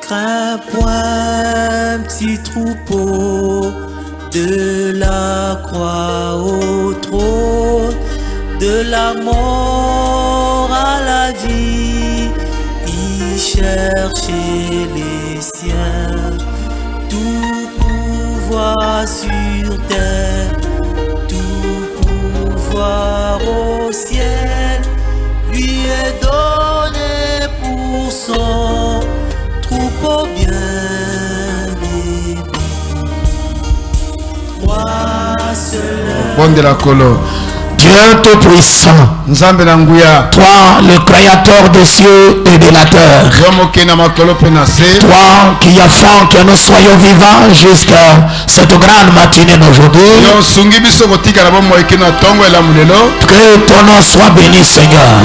crains point, petit troupeau, de la croix au trône, de la mort à la vie, il cherchait les siens, tout pouvoir sur terre, tout pouvoir au ciel, lui est donné pour son troupeau bien-aimé. Roi seul. Bon de la colo. Dieu Tout-Puissant, toi le Créateur des cieux et de la terre, toi qui as fait que nous soyons vivants jusqu'à cette grande matinée d'aujourd'hui, que ton nom soit béni Seigneur.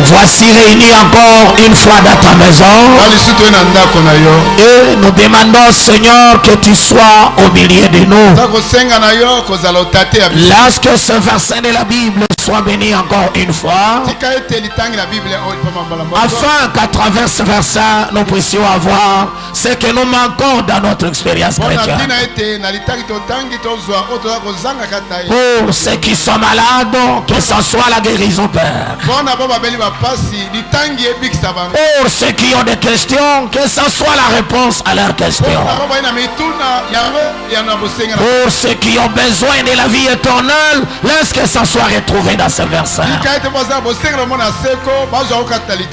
Voici réunis encore une fois dans ta maison et nous demandons Seigneur que tu sois au milieu de nous. Lorsque ce verset de la Bible soit béni encore une fois, afin qu'à travers ce verset nous puissions avoir ce que nous manquons dans notre expérience chrétienne. Pour ceux qui sont malades, que ce soit la guérison, Père. Pour ceux qui ont des questions, que ce soit la réponse à leurs questions. Pour ceux qui ont besoin de la vie éternelle, laisse que ça soit retrouvé dans ce verset.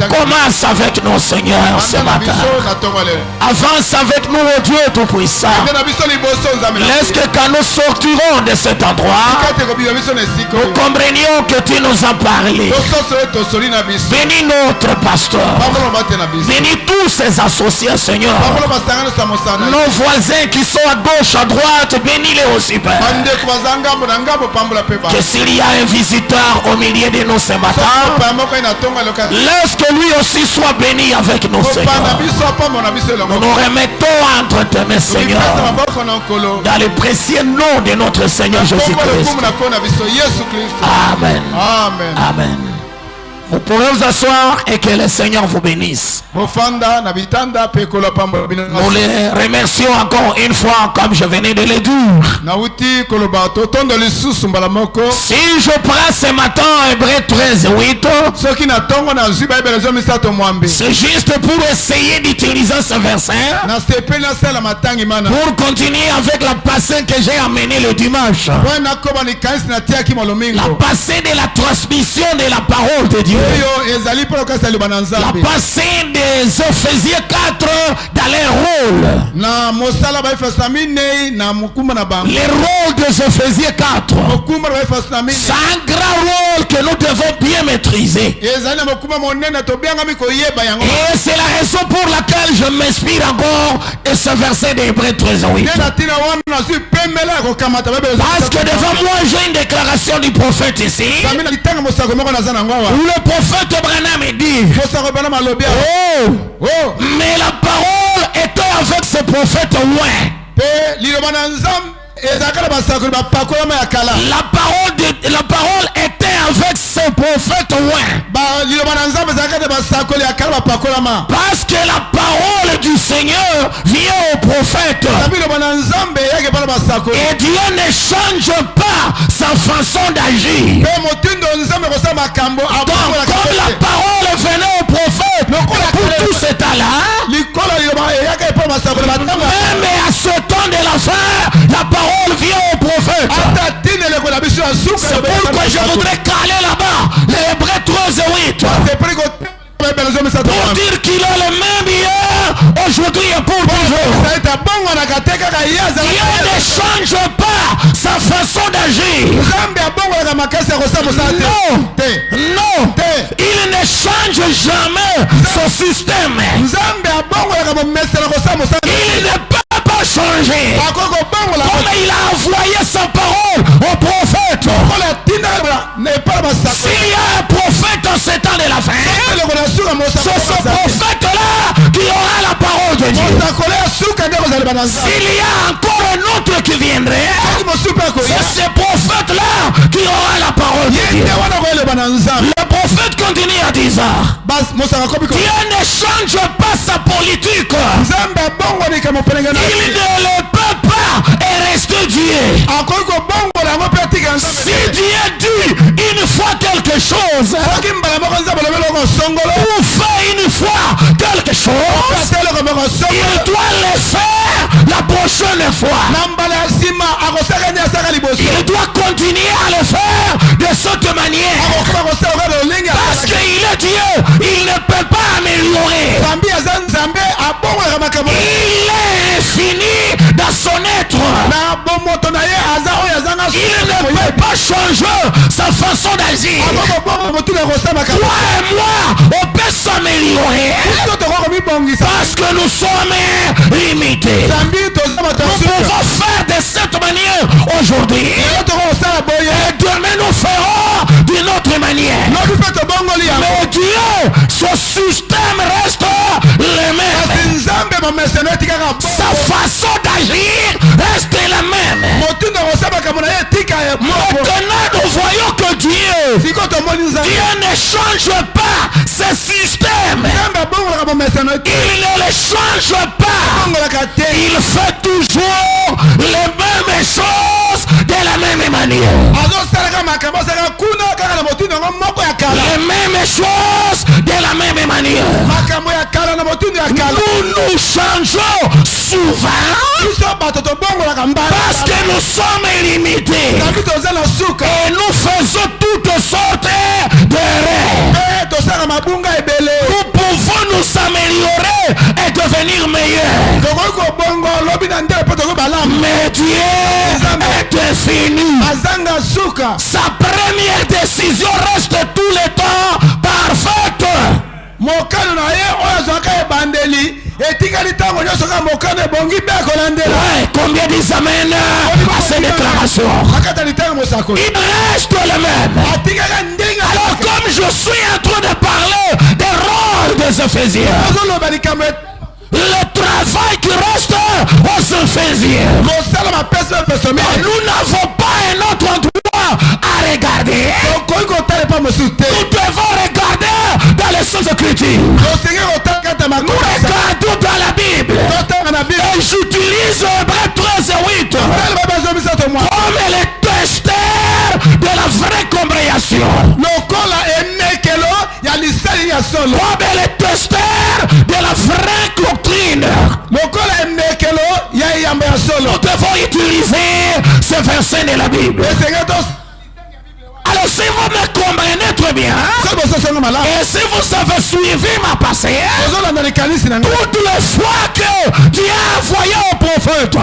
Commence avec nous, Seigneur, ce matin. Avance avec nous, oh Dieu Tout-Puissant. Laisse que quand nous sortirons de cet endroit, nous comprenions que tu nous as parlé. Bénis notre pasteur. Bénis tous ses associés, Seigneur. Nos voisins qui sont à gauche, à droite, bénis-les aussi, Père. Que s'il y a un visiteur au milieu de nous ce matin, laisse que lui aussi soit béni avec nous, Seigneur. Nous nous remettons entre tes mains, Seigneur, dans le précieux nom de notre Seigneur Jésus-Christ. Amen. Amen. Vous pourrez vous asseoir et que le Seigneur vous bénisse. Nous les remercions encore une fois comme je venais de le dire. Si je prends ce matin Hébreux 13:8, c'est juste pour essayer d'utiliser ce verset pour continuer avec la passée que j'ai amenée le dimanche. La passée de la transmission de la parole de Dieu. La passée des Éphésiens 4 dans les rôles. Les rôles des Éphésiens 4. C'est un grand rôle que nous devons bien maîtriser. Et c'est la raison pour laquelle je m'inspire encore de ce verset d'Hébreux 13:8. Parce que devant moi j'ai une déclaration du prophète ici. Où le prophète Branham dit, mais la parole était avec ce prophète loin. La parole était avec ce prophète loin. Parce que la parole du Seigneur vient au prophète. Et Dieu ne change pas sa façon d'agir. Donc comme la parole venait au prophète pour tout ce temps-là, même à ce temps de la fin, la parole vient au prophète. C'est pourquoi je voudrais caler là-bas les Hébreux 13:8. Pour dire qu'il est le même hier, aujourd'hui et pour toujours. Dieu ne change pas sa façon d'agir. Non, il ne change jamais son système. Il ne peut pas changer. Comme il a envoyé sa parole au prophète. S'il y a un prophète en ces temps de la fin, c'est ce prophète-là qui aura la parole de Dieu. S'il y a encore un autre qui viendrait, c'est ce prophète-là qui aura la parole de Dieu. Le prophète que continue en disant, Dieu ne change pas sa politique. Il ne peut pas rester Dieu. Si Dieu dit une fois quelque chose, ou fait une fois quelque chose, il doit le faire la prochaine fois. Il doit continuer à le faire de cette manière. Parce qu'il est Dieu, il ne peut pas améliorer. Il est fini dans son être. Il ne peut pas changer sa façon d'agir. Toi et moi, on peut s'améliorer parce que nous sommes limités. Nous pouvons faire de cette manière aujourd'hui et demain nous ferons d'une autre manière. Mais Dieu, son système reste le même. Sa façon d'agir reste la même. Maintenant nous voyons que Dieu ne change pas ce système. Il ne le change pas. Il fait toujours les mêmes choses de la même manière. Les mêmes choses de la même manière. Nous changeons souvent parce que nous sommes limités et nous faisons toutes sortes d'erreurs. Nous pouvons nous améliorer et devenir meilleurs. Mais Dieu est infini. Sa première décision reste tout le temps parfaite. Ouais, combien disent amen à ces déclarations? Il reste le même. Alors comme je suis en train de parler des rôles des Éphésiens, le travail qui reste aux Éphésiens, nous n'avons pas un autre endroit à regarder. Nous devons regarder dans les Saintes Écritures. Nous regardons dans la Bible. Et j'utilise Hébreux 13 et 8 comme les testeurs de la vraie compréhension. Comme les testeurs de la vraie doctrine. Nous devons utiliser ce verset de la Bible. Alors si vous me comprenez très bien, et si vous avez suivi ma passée, toutes les fois que Dieu a envoyé au prophète, toutes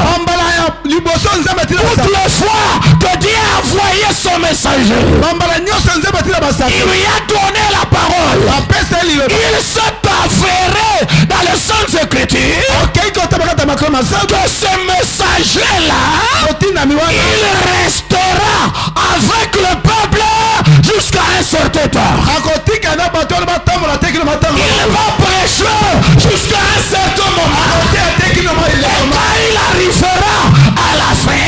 les fois que Dieu a envoyé son messager, il lui a donné la parole. Il s'est avéré dans les Saintes Écritures que ce messager-là, il restera avec le peuple jusqu'à un certain temps. Il va prêcher jusqu'à un certain moment. Et quand il arrivera à la fin,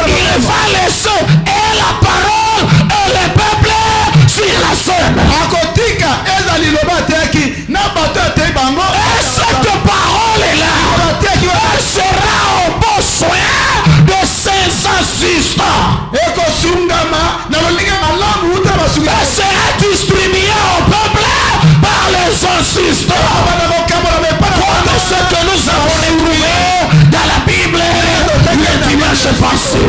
il va laisser et la parole et le peuple sur la scène. Et cette parole-là, elle sera au bon soin de ses assistants. Elle sera distribuée au peuple par les assistants. Comme ce que nous avons retrouvé dans la Bible le dimanche passé.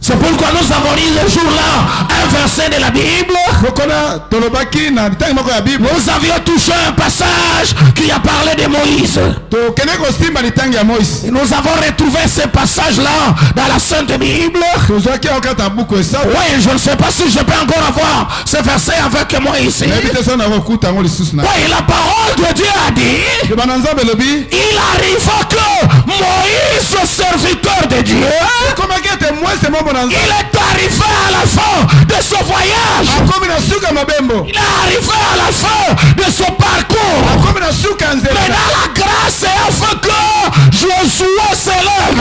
C'est pourquoi nous avons lu le jour-là un verset de la Bible. Nous avions touché un passage qui a parlé de Moïse. Et nous avons retrouvé ce passage-là dans la Sainte Bible. Oui, je ne sais pas si je peux encore avoir ce verset avec moi ici. Oui, la parole de Dieu a dit, il arriva que Moïse, le serviteur de Dieu, il est arrivé à la fin de son voyage. Il est arrivé à la fin de son parcours. Mais dans la grâce et afin que Josué s'élève,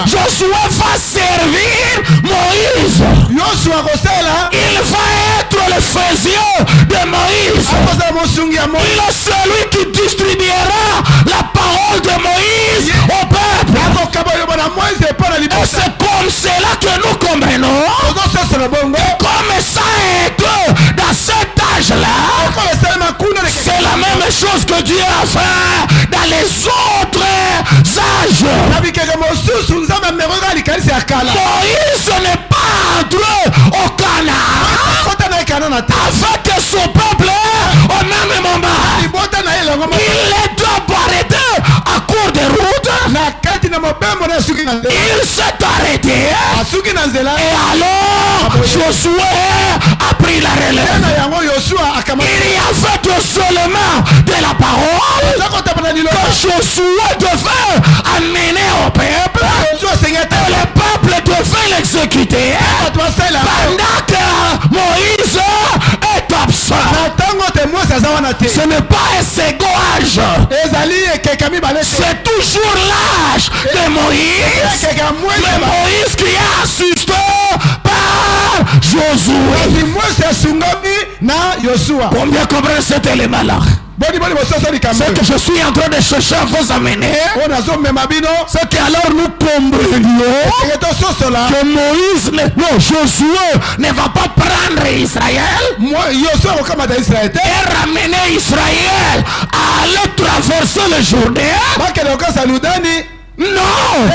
Josué va servir Moïse. Il va être faisiez de Moïse. Il est celui qui distribuera la parole de Moïse au peuple. Et c'est comme cela que nous comprenons. Comme ça est dans cet âge-là, c'est la même chose que Dieu a fait dans les autres âges. Moïse n'est pas entré au Canaan avec son peuple au même moment. Il les doit arrêter à court de route. Il s'est arrêté. Et alors Josué a pris la relève. Il y avait seulement de la parole que Josué devait amener au peuple. Et le peuple devait l'exécuter pendant que Moïse est absent. Ce n'est pas un second âge. C'est toujours l'âge de Moïse. Mais Moïse qui a assisté par Josué. Combien comprennent cet élément-là? Ce que je suis en train de chercher à vous amener, c'est qu'alors nous comprenions que Moïse, non, Josué ne va pas prendre Israël et ramener Israël à aller traverser le Jourdain. Non!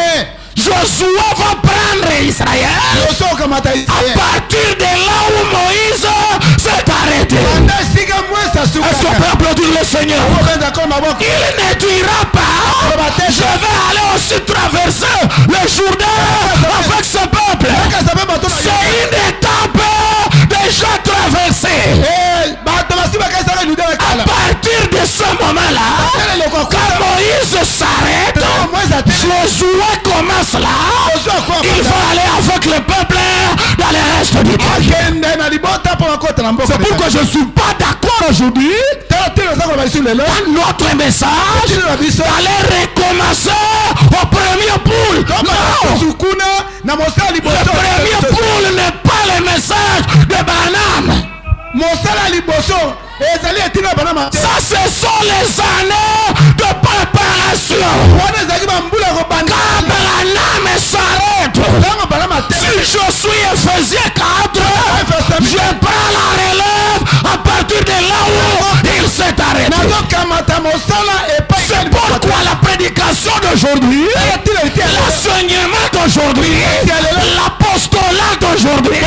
Josué va prendre Israël à partir de là où Moïse s'est arrêté. Est-ce qu'on peut applaudir le Seigneur? Il ne dira pas je vais aller aussi traverser le Jourdain avec ce peuple. C'est une étape déjà traversée. À partir de ce moment-là, quand Moïse s'arrête, Josué commence là. Il va aller avec le peuple dans le reste du temps. C'est pourquoi je ne suis pas d'accord aujourd'hui dans notre message d'aller recommencer au premier poule. Non, le premier poule n'est pas le message de Branham. Ça, ce sont les années de préparation. Quand Branham s'arrête, si je suis Ephésiens 4, je prends la relève à partir de là où il s'est arrêté. C'est pourquoi la prédication d'aujourd'hui, l'enseignement d'aujourd'hui, l'apostolat d'aujourd'hui,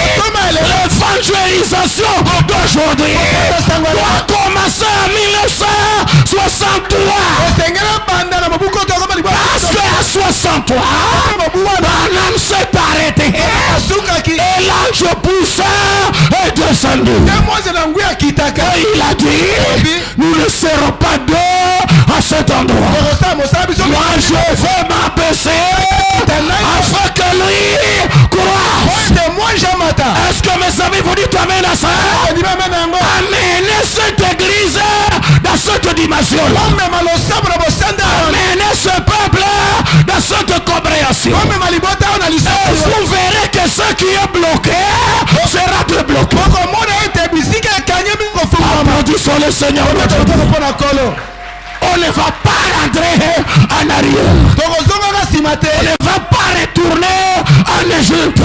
l'évangélisation d'aujourd'hui doit commencer en 1963. Parce qu'à 63, Branham s'est arrêté. Et là, je poussais et descendu. Et il a dit, nous ne serons pas deux à cet endroit. Moi, je vais m'abaisser afin que lui croisse. Est-ce que mes amis vous dites amen à ça? Amenez cette église dans cette dimension-là. Amenez ce peuple dans cette compréhension. Et vous verrez que ce qui est bloqué sera débloqué. Applaudissons le Seigneur. On ne va pas rentrer en arrière. On ne va pas retourner en Égypte. On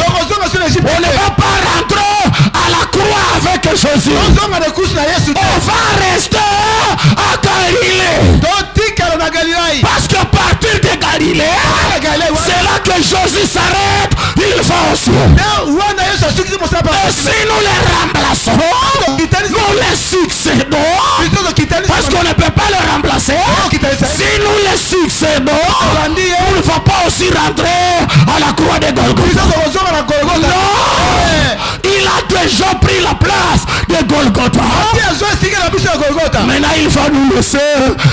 ne va pas rentrer à la croix avec Jésus. On va rester à Galilée. Parce qu'à partir de Galilée, c'est là que Jésus s'arrête. Il va au ciel. Et si nous les remplaçons, nous les succédons. Parce qu'on ne peut pas le remplacer. Si nous les succédons, on ne va pas aussi rentrer à la croix de Golgotha. Non, il a déjà pris la place de Golgotha. Maintenant il va nous laisser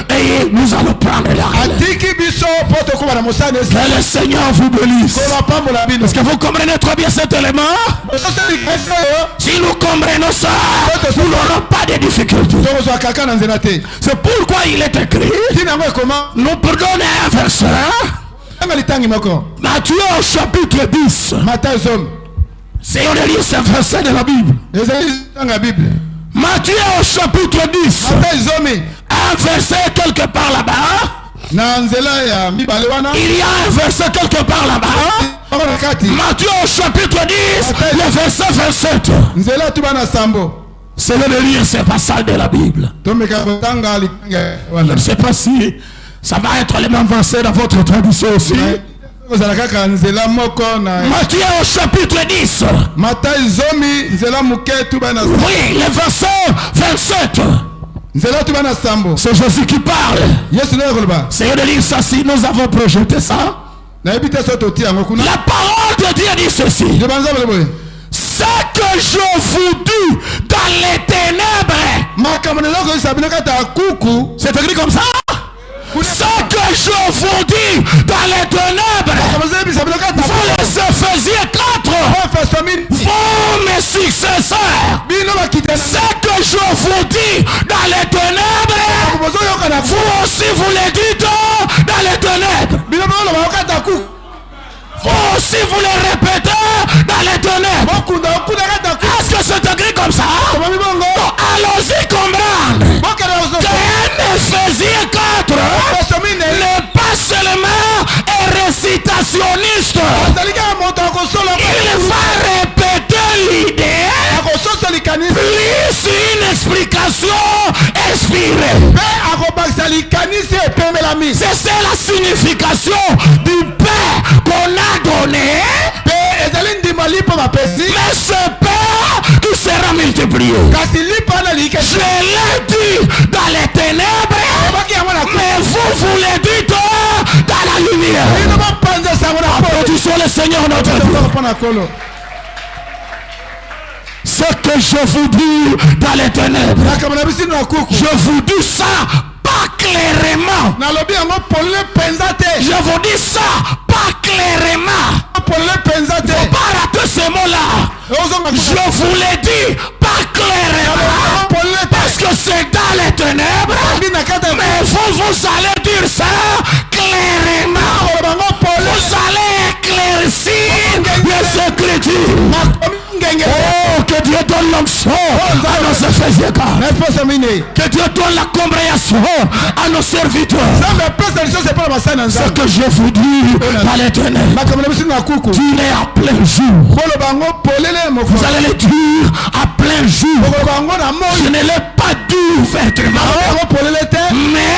et nous allons prendre la relève. Que le Seigneur vous bénisse. Est-ce que vous comprenez très bien cet élément? Si nous comprenons ça, nous n'aurons pas de difficultés. C'est pourquoi il est écrit, nous prenons un verset, Matthieu au chapitre 10. C'est on lit ce verset de la Bible. Matthieu au chapitre 10. Un verset quelque part là-bas. Il y a un verset quelque part là-bas. Matthieu au chapitre 10, le verset 27. C'est le lire ce passage de la Bible. Je ne sais pas si ça va être le même verset dans votre traduction aussi. Matthieu au chapitre 10. Oui, le verset 27. C'est Jésus qui parle. C'est de lire ça si nous avons projeté ça. La parole de Dieu dit ceci. Ce que je vous dis dans les ténèbres. C'est écrit comme ça. Ce que je vous dis dans les ténèbres, vous les Éphésiens 4, vous mes successeurs, ce que je vous dis dans les ténèbres, vous aussi vous les dites dans les ténèbres. Vous aussi vous les répétez dans les ténèbres. Est-ce que c'est écrit comme ça? Allons-y comprendre qu'un Éphésiens 4 n'est pas seulement un récitationniste. Il va répéter l'idée plus une explication inspirée. C'est ça la signification du pain qu'on a donné. Mais ce pain qui sera multiplié. Je l'ai dit dans les ténèbres, mais vous le dites dans la lumière. Applaudissons le Seigneur notre Dieu. Ce que je vous dis dans les ténèbres, je vous dis ça pas clairement. Je vous dis ça pas clairement. Faut pas rater ce mot-là. Je vous l'ai dit pas clairement. Parce que c'est dans les ténèbres. Mais vous allez dire ça clairement. Vous allez éclaircir les Écritures. Oh, que Dieu donne l'onction à nos Éphésiens. Que Dieu donne la compréhension à nos serviteurs. Ce que je vous dis dans les ténèbres, tu l'es à plein jour. Vous allez le dire à plein jour. Je ne l'ai pas dit ouvertement, mais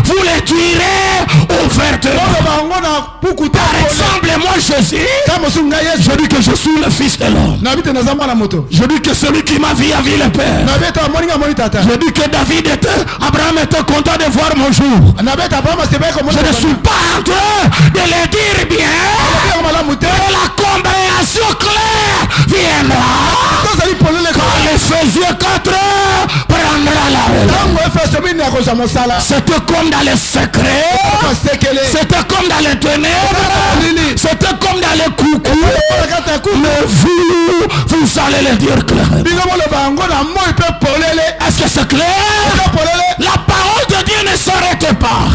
vous le direz ouvertement. Par exemple, moi Jésus, je dis que je suis le Fils de l'homme. Je dis que celui qui m'a vu a vu le Père. Je dis que Abraham était content de voir mon jour. Je ne suis pas en train de le dire bien. Et la compréhension claire viendra quand l'Éphésiens 4 prendra la relève. C'était comme dans les secrets. C'était comme dans les ténèbres. C'était comme dans les coucous. Mais vous allez le dire clairement. Est-ce que c'est clair? La parole de Dieu ne s'arrête pas.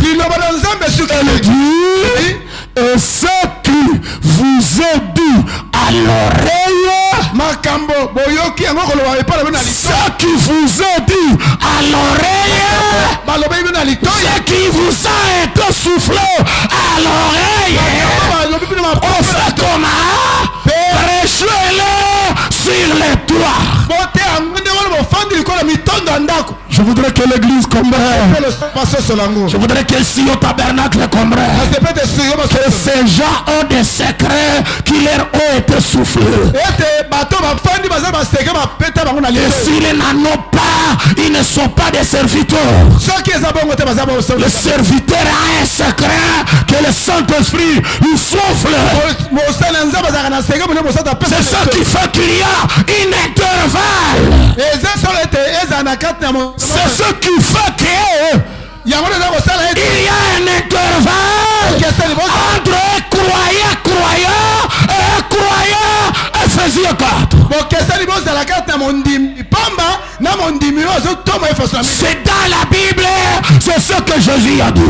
Elle dit, et ce qui vous est dit à l'oreille, ce qui vous est dit à l'oreille, ce qui vous a été soufflé à l'oreille, on fait comment? Prêchez-le sur les toits. Je voudrais que l'église comprenne. Je voudrais que si au tabernacle comprenne que ces gens ont des secrets qui leur ont été soufflés. Et s'ils n'en ont pas, ils ne sont pas des serviteurs. Le serviteur a un secret que le Saint-Esprit lui souffle. C'est ça qui fait qu'il y a une intervalle. C'est ce qui fait qu'il y a un intervalle entre croyant et croyant. Éphésiens 4. C'est dans la Bible. C'est ce que Jésus a dit.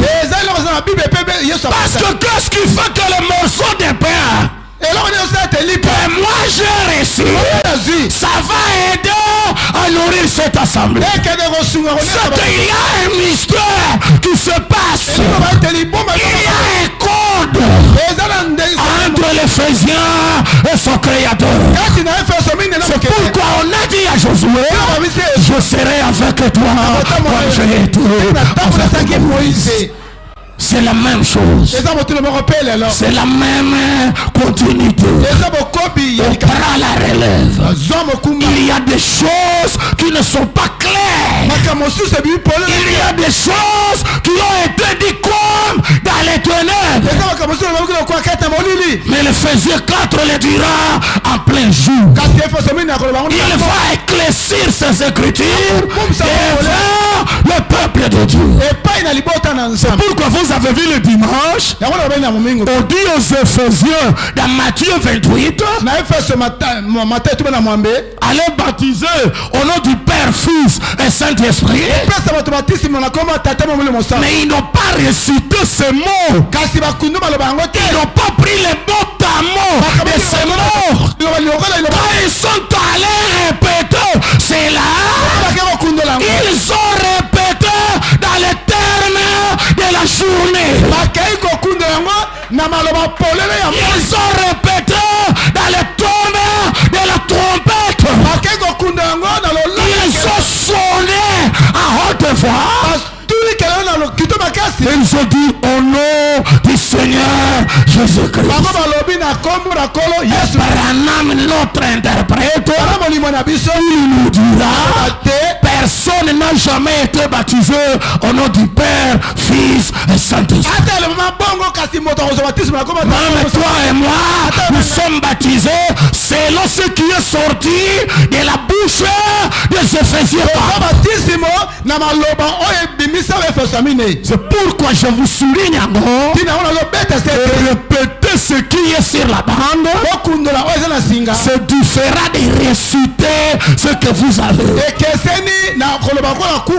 Parce que qu'est-ce qui fait que le morceau de pain que moi j'ai reçu cette assemblée, c'est qu'il y a un mystère qui se passe. Il y a un code entre l'Éphésiens et son Créateur. C'est pourquoi on a dit à Josué, je serai avec toi comme j'ai été avec Moïse. C'est la même chose. C'est la même continuité. On prend la relève. Il y a des choses qui ne sont pas claires. Il y a des choses qui ont été dites comme dans les ténèbres. Mais l'Éphésiens 4 le dira en plein jour. Il va éclaircir ses écritures devant le peuple de Dieu. C'est pourquoi vous avez vu le dimanche, on dit aux Éphésiens dans Matthieu 28, allez baptiser au nom du Père, Fils et Saint-Esprit. Mais ils n'ont pas récité ces mots. Ils n'ont pas pris les mots d'amour de ces mots. Quand ils sont allés répéter, c'est là, ils ont répété dans les termes de la journée. Ils ont répété dans les tombes de la trompette. Ils ont sonné à haute voix. Ils ont dit au nom du Seigneur Jésus-Christ. Branham, notre interprète, il nous dira, personne n'a jamais été baptisé au nom du Père, Fils et Saint-Esprit. Même toi et moi, nous sommes baptisés selon ce qui est sorti de la bouche des Éphésiens. C'est pourquoi je vous souligne encore de répéter ce qui est sur la bande. C'est différent de réciter ce que vous avez.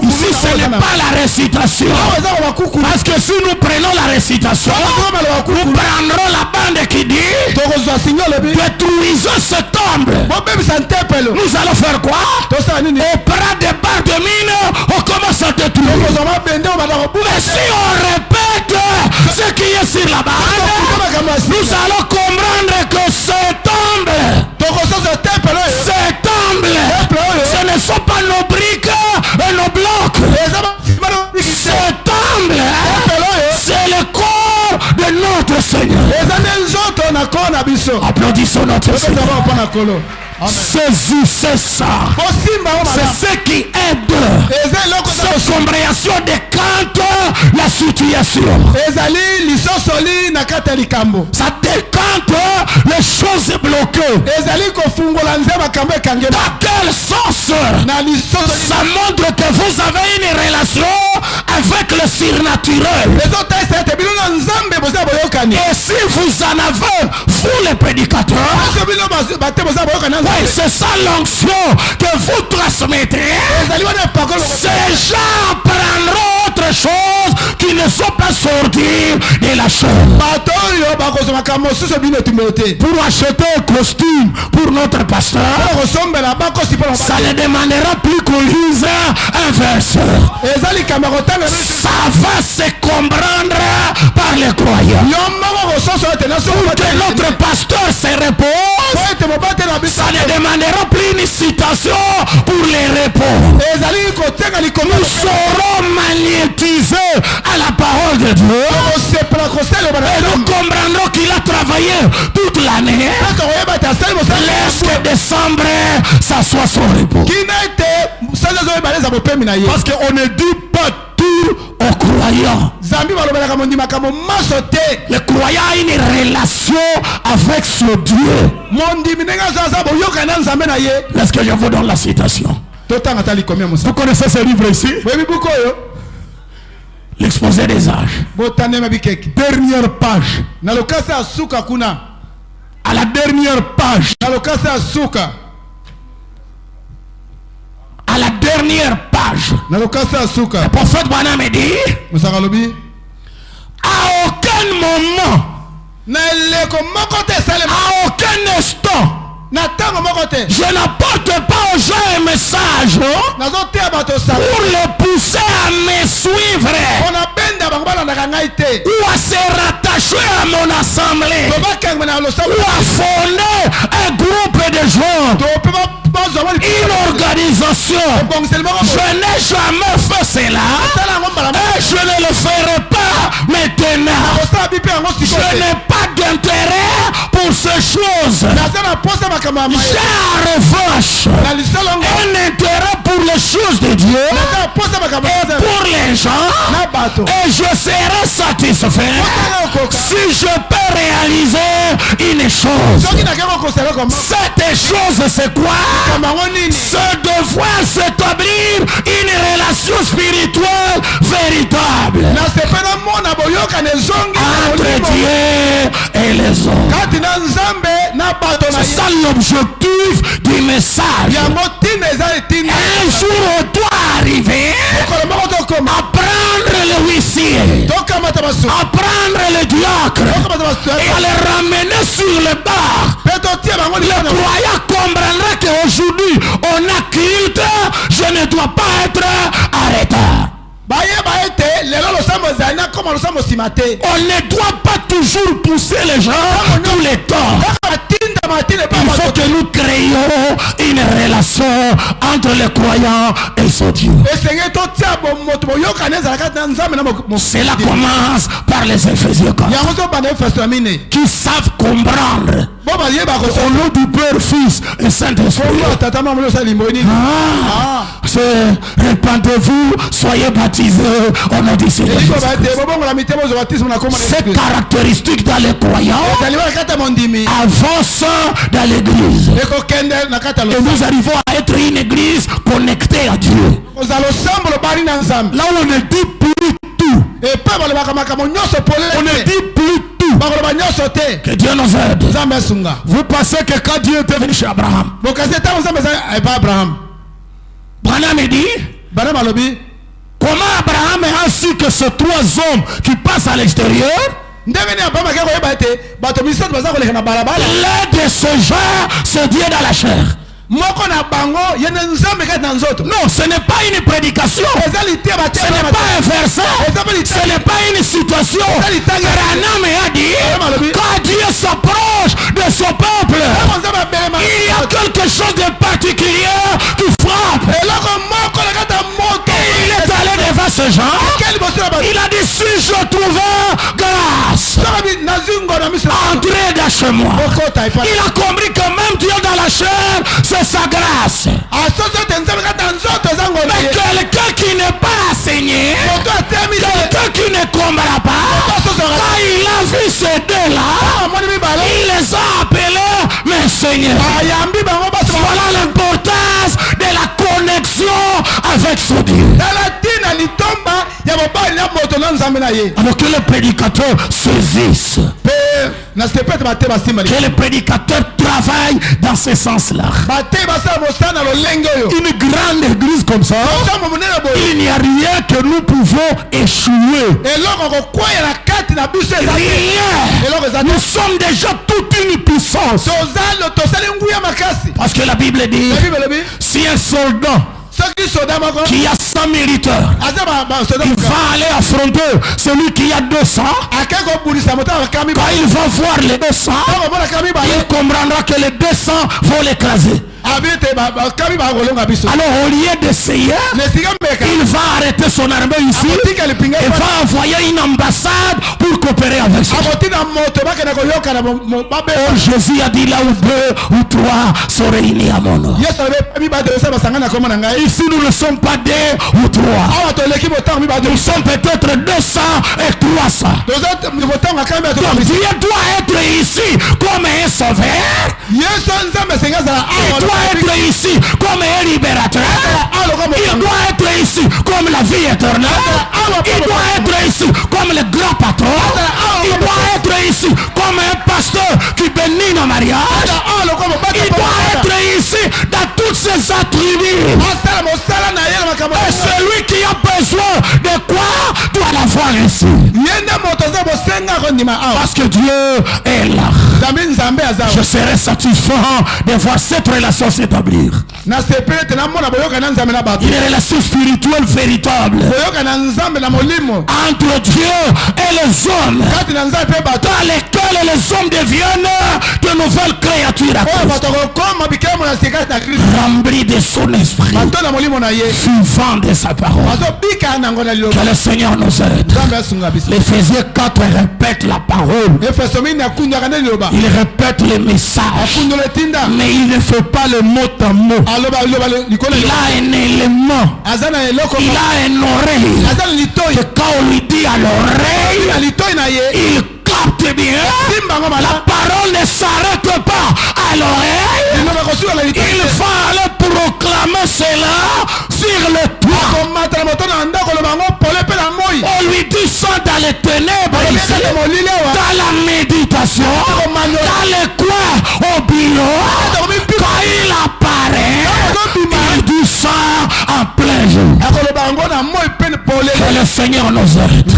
Ici, ce n'est pas la récitation. Parce que si nous prenons la récitation, nous prendrons la bande qui dit détruisons ce temple. Nous allons faire quoi? Au bras des barres de mine, on commence à détruire. Mais si on répète ce qui est sur la bande, nous allons comprendre que ce temple, ce ne sont pas nos briques et nos blocs. Ce temple, c'est le corps de notre Seigneur. Applaudissons notre Seigneur. Saisissez ça. C'est ce qui aide cette compréhension décante la situation. Ça décante les choses bloquées. Dans quel sens? Ça montre que vous avez une relation avec le surnaturel. Et si vous en avez, vous les prédicateurs, oui, c'est ça l'onction que vous transmettrez. Ces gens prendront autre chose qui ne sont pas sortis de la chaîne. Pour acheter un costume pour notre pasteur, ça ne demandera plus qu'on lise un verset. Ça va se comprendre par les croyants. Pour que notre pasteur se repose, ça ne demandera plus une citation pour les repos. Nous serons magnétisés à la parole de Dieu. Et nous comprendrons qu'il a travaillé toute l'année. Laisse que décembre, ça soit son repos. Parce qu'on ne dit pas tout aux croyants. Le croyant a une relation avec ce Dieu. Est-ce que je vous donne la citation? Vous connaissez ce livre ici? L'exposé des âges. Dernière page. À la dernière page. À la dernière page. Le prophète Branham dit, à aucun moment, à aucun instant, Je n'apporte pas aux gens un message pour les pousser à me suivre ou à se rattacher à mon assemblée ou à fonder un groupe de gens, une organisation. Je n'ai jamais fait cela et je ne le ferai pas maintenant. Je n'ai pas d'intérêt pour ces choses. J'ai en revanche un intérêt pour les choses de Dieu et pour les gens, et je serai satisfait si je peux réaliser une chose. Cette chose, c'est quoi? C'est devoir s'établir une relation spirituelle véritable entre Dieu et les hommes. C'est ça l'objectif du message. Un jour on doit arriver à prendre le huissier, à prendre le diacre et à le ramener sur le bar. Le croyant comprendra qu'aujourd'hui on a culte, je ne dois pas être arrêté. On ne doit pas toujours pousser les gens tout le temps. Il faut que nous créions une relation entre les croyants et ce Dieu. Cela commence par les Éphésiens qui savent comprendre au nom du Père, Fils et Saint-Esprit. Répandez-vous, soyez baptisés au nom du Seigneur. Cette caractéristique dans les croyants avance dans l'église. Et nous arrivons à être une église connectée à Dieu. Là où on ne dit plus tout. On ne dit plus tout. Que Dieu nous aide. Vous pensez que quand Dieu était venu chez Abraham, Branham dit, comment Abraham a su que ces trois hommes qui passent à l'extérieur, l'un de ces gens se dit dans la chair? Non, ce n'est pas une prédication, ce n'est pas un verset, ce n'est pas une situation. Branham a dit, quand Dieu s'approche de son peuple, il y a quelque chose de particulier qui frappe. Et il est allé devant ce genre, il a dit, si je trouvais grâce, entrez dans chez moi. Il a compris que même Dieu dans la chair, c'est sa grâce. Mais quelqu'un qui n'est pas enseigné, quelqu'un qui ne comprend pas, quand il a vu ces deux-là, il les a appelés mes seigneurs. Voilà l'importance de la connexion avec ce Dieu. Alors que les prédicateurs saisissent, que les prédicateurs travaillent dans ce sens-là. Une grande église comme ça, il n'y a rien que nous pouvons échouer. Rien. Nous sommes déjà toute une puissance. Parce que la Bible dit, si un soldat qui a 100 militaires, il va aller affronter celui qui a 200. Quand il va voir les 200, il comprendra que les 200 vont l'écraser. Alors au lieu d'essayer, il va arrêter son armée ici et va envoyer une ambassade pour coopérer avec ça. Jésus a dit, là où 2 ou 3 sont réunis à mon nom. Ici nous ne sommes pas 2 ou 3. Nous sommes peut-être 200 et 300. Donc Dieu doit être ici comme un sauveur. Il doit être ici comme un libérateur. Il doit être ici comme la vie éternelle. Il doit être ici comme le grand patron. Il doit être ici comme un pasteur qui bénit nos mariages. Il doit être ici dans toutes ses attributs. Et celui qui a besoin de quoi doit l'avoir. avoir ainsi. Parce que Dieu est là. Je serai satisfait de voir cette relation s'établir. Une relation spirituelle véritable entre Dieu et les hommes, dans lesquels les hommes deviennent de nouvelles créatures remplis de son esprit, vivant de sa parole. Que le Seigneur nous aide. L'Éphésiens 4 répète la parole. Il répète les messages, mais il ne fait pas le mot à mot. Il a un élément, il a une oreille, que quand on lui dit à l'oreille, il capte bien. La parole ne s'arrête pas à l'oreille. Il va aller proclamer cela sur le toit. On lui dit ça dans les ténèbres ici, dans la méditation, dans les coins au bureau. Quand il apparaît, il dit ça en plein jour. Que le Seigneur nous aide.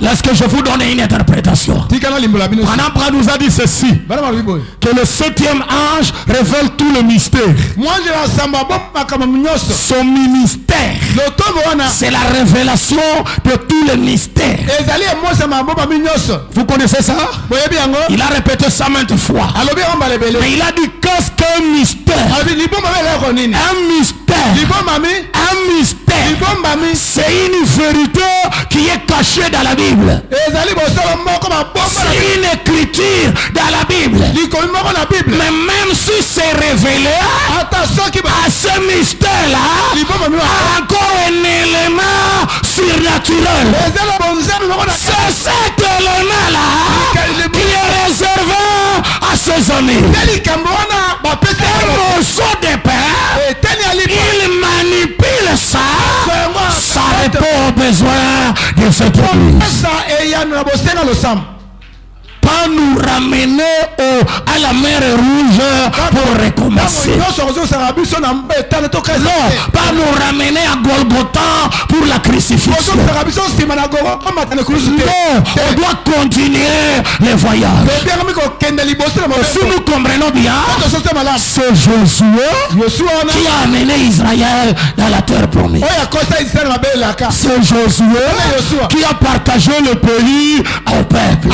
Laisse-que je vous donne une interprétation. Anabra nous a dit ceci, que le 7e ange révèle tout le mystère. Son ministère, c'est la révélation de tout le mystère. Vous connaissez ça? Il a répété ça maintes fois. Mais il a dit qu'est-ce qu'un mystère? Un mystère. Un mystère. C'est une vérité qui est cachée dans la Bible. C'est une écriture dans la Bible. Mais même si c'est révélé à ce mystère-là, encore un élément surnaturel. C'est cet élément-là qui est réservé à ses amis. Un morceau de pain, il manipule ça. Ça répond aux besoins de cette église. Pas nous ramener à la mer rouge pour recommencer. Non, pas nous ramener à Golgotha pour la crucifixion. Non, on doit continuer les voyages. Si nous comprenons bien, c'est Josué qui a amené Israël dans la terre promise. C'est Josué qui a partagé le pays au peuple.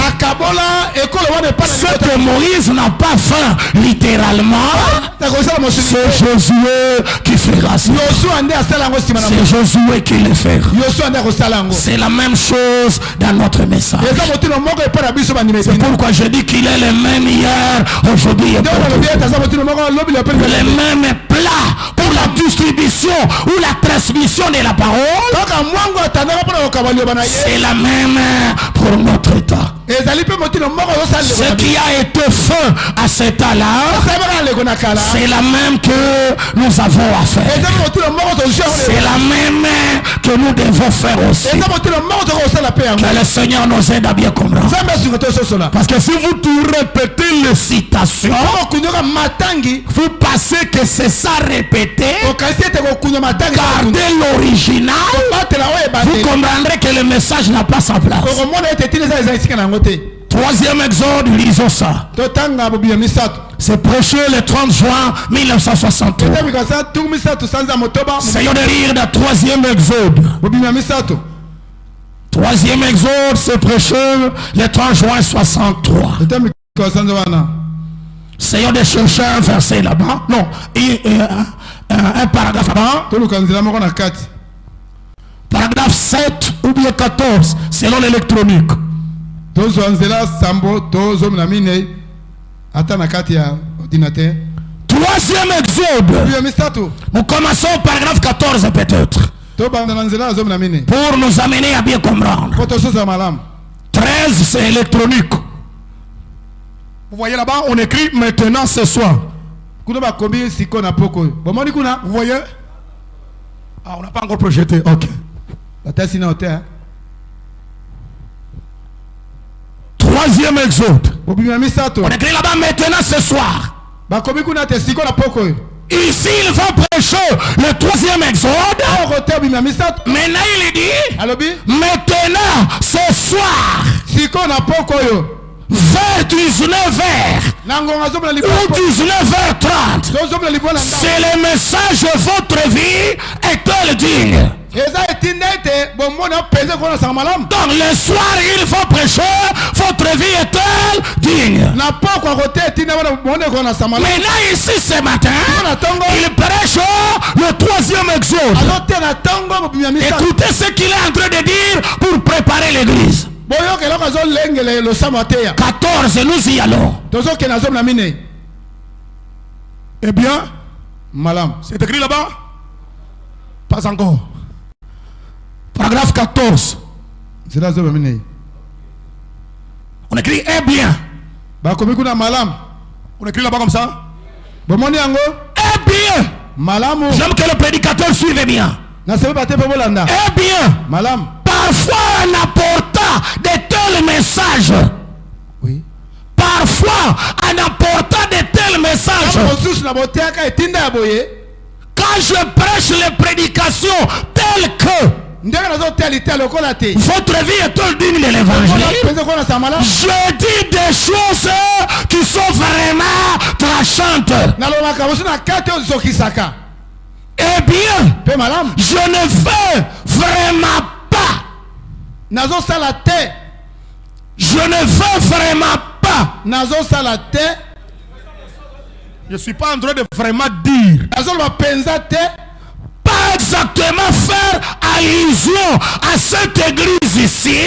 Ce que Moïse n'a pas fait littéralement, c'est Josué qui fera ça. C'est Josué qui le fait. C'est la même chose dans notre message. C'est pourquoi je dis qu'il est le même hier, aujourd'hui et pour le même plat pour la distribution ou la transmission de la parole. C'est la même pour notre état. Ce qui a été fait à cet état-là, c'est la même que nous avons à faire. C'est la même que nous devons faire aussi. Que le Seigneur nous aide à bien comprendre. Parce que si vous répétez les citations, vous pensez que c'est ça répété. Gardez l'original. Vous comprendrez que le message n'a pas sa place. Troisième exode, lisons ça. C'est prêché le 30 juin 1963. Essayons de lire le troisième exode. Troisième exode, c'est prêché le 30 juin 63. Essayons de chercher un verset là-bas. Non, un paragraphe là-bas. Paragraphe 7 ou bien 14, selon l'électronique. Troisième exode. Nous commençons au paragraphe 14 peut-être. Pour nous amener à bien comprendre. 13 c'est électronique. Vous voyez là-bas, on écrit maintenant ce soir. Vous voyez? Ah, on n'a pas encore projeté. Ok. Troisième exode. On écrit là-bas maintenant ce soir. Ici, il va prêcher le 3e exode. Maintenant, il dit, maintenant, ce soir, vers 19h ou 19h30, c'est le message de votre vie est-elle digne? Donc le soir il faut prêcher, votre vie est-elle digne? Maintenant ici ce matin, il prêche le 3e exode. Écoutez ce qu'il est en train de dire pour préparer l'église. 14, nous y allons. Eh bien, c'est écrit là-bas? Pas encore. Paragraphe 14. On écrit eh bien. On écrit là-bas comme ça. Eh bien. J'aime que le prédicateur suive bien. Eh bien. Parfois en apportant de tels messages. Oui. Parfois en apportant de tels messages. Quand je prêche les prédications telles que votre vie est digne de l'évangile, je dis des choses qui sont vraiment trachantes. Eh bien, je ne veux vraiment pas. Je ne veux vraiment pas. Je ne suis pas en train de vraiment dire. Pas exactement faire allusion à cette église ici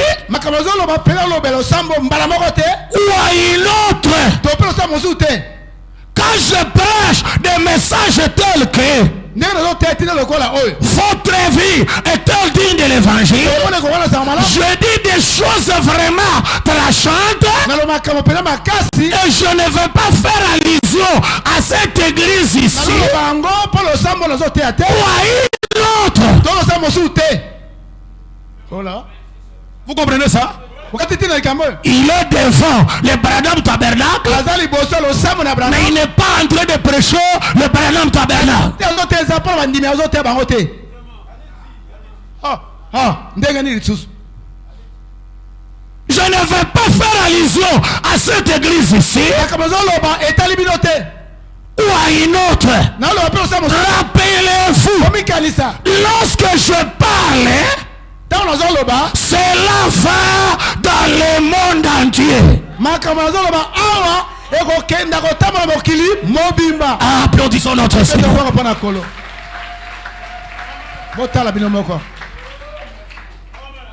ou à une autre. Quand je prêche des messages tels que votre vie est-elle digne de l'évangile, je dis des choses vraiment trachantes et je ne veux pas faire allusion à cette église ici ou à une autre. Vous comprenez ça? Il est devant le Branham Tabernacle, mais il n'est pas en train de prêcher le Branham Tabernacle. Je ne veux pas faire allusion à cette église ici ou à une autre. Rappelez-vous, lorsque je parle, cela va dans le monde entier. Applaudissons notre Seigneur.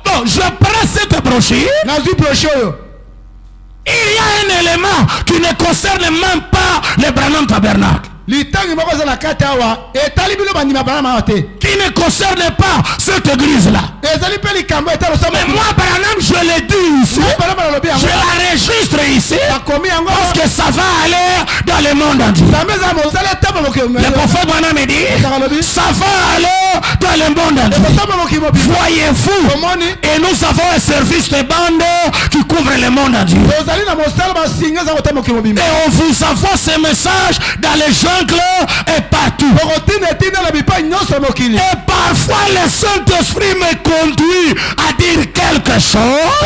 Bon, je prends cette brochure. Il y a un élément qui ne concerne même pas le Branham Tabernacle, qui ne concerne pas cette église-là. Mais moi, Branham, je l'ai dit ici, je la registre ici, parce que ça va aller dans le monde entier. Le prophète Branham dit, ça va aller dans le monde entier. Voyez-vous, et nous avons un service de bande qui couvre le monde entier. Et on vous envoie ces messages dans les jungles et partout. Et parfois le Saint-Esprit me conduit à dire quelque chose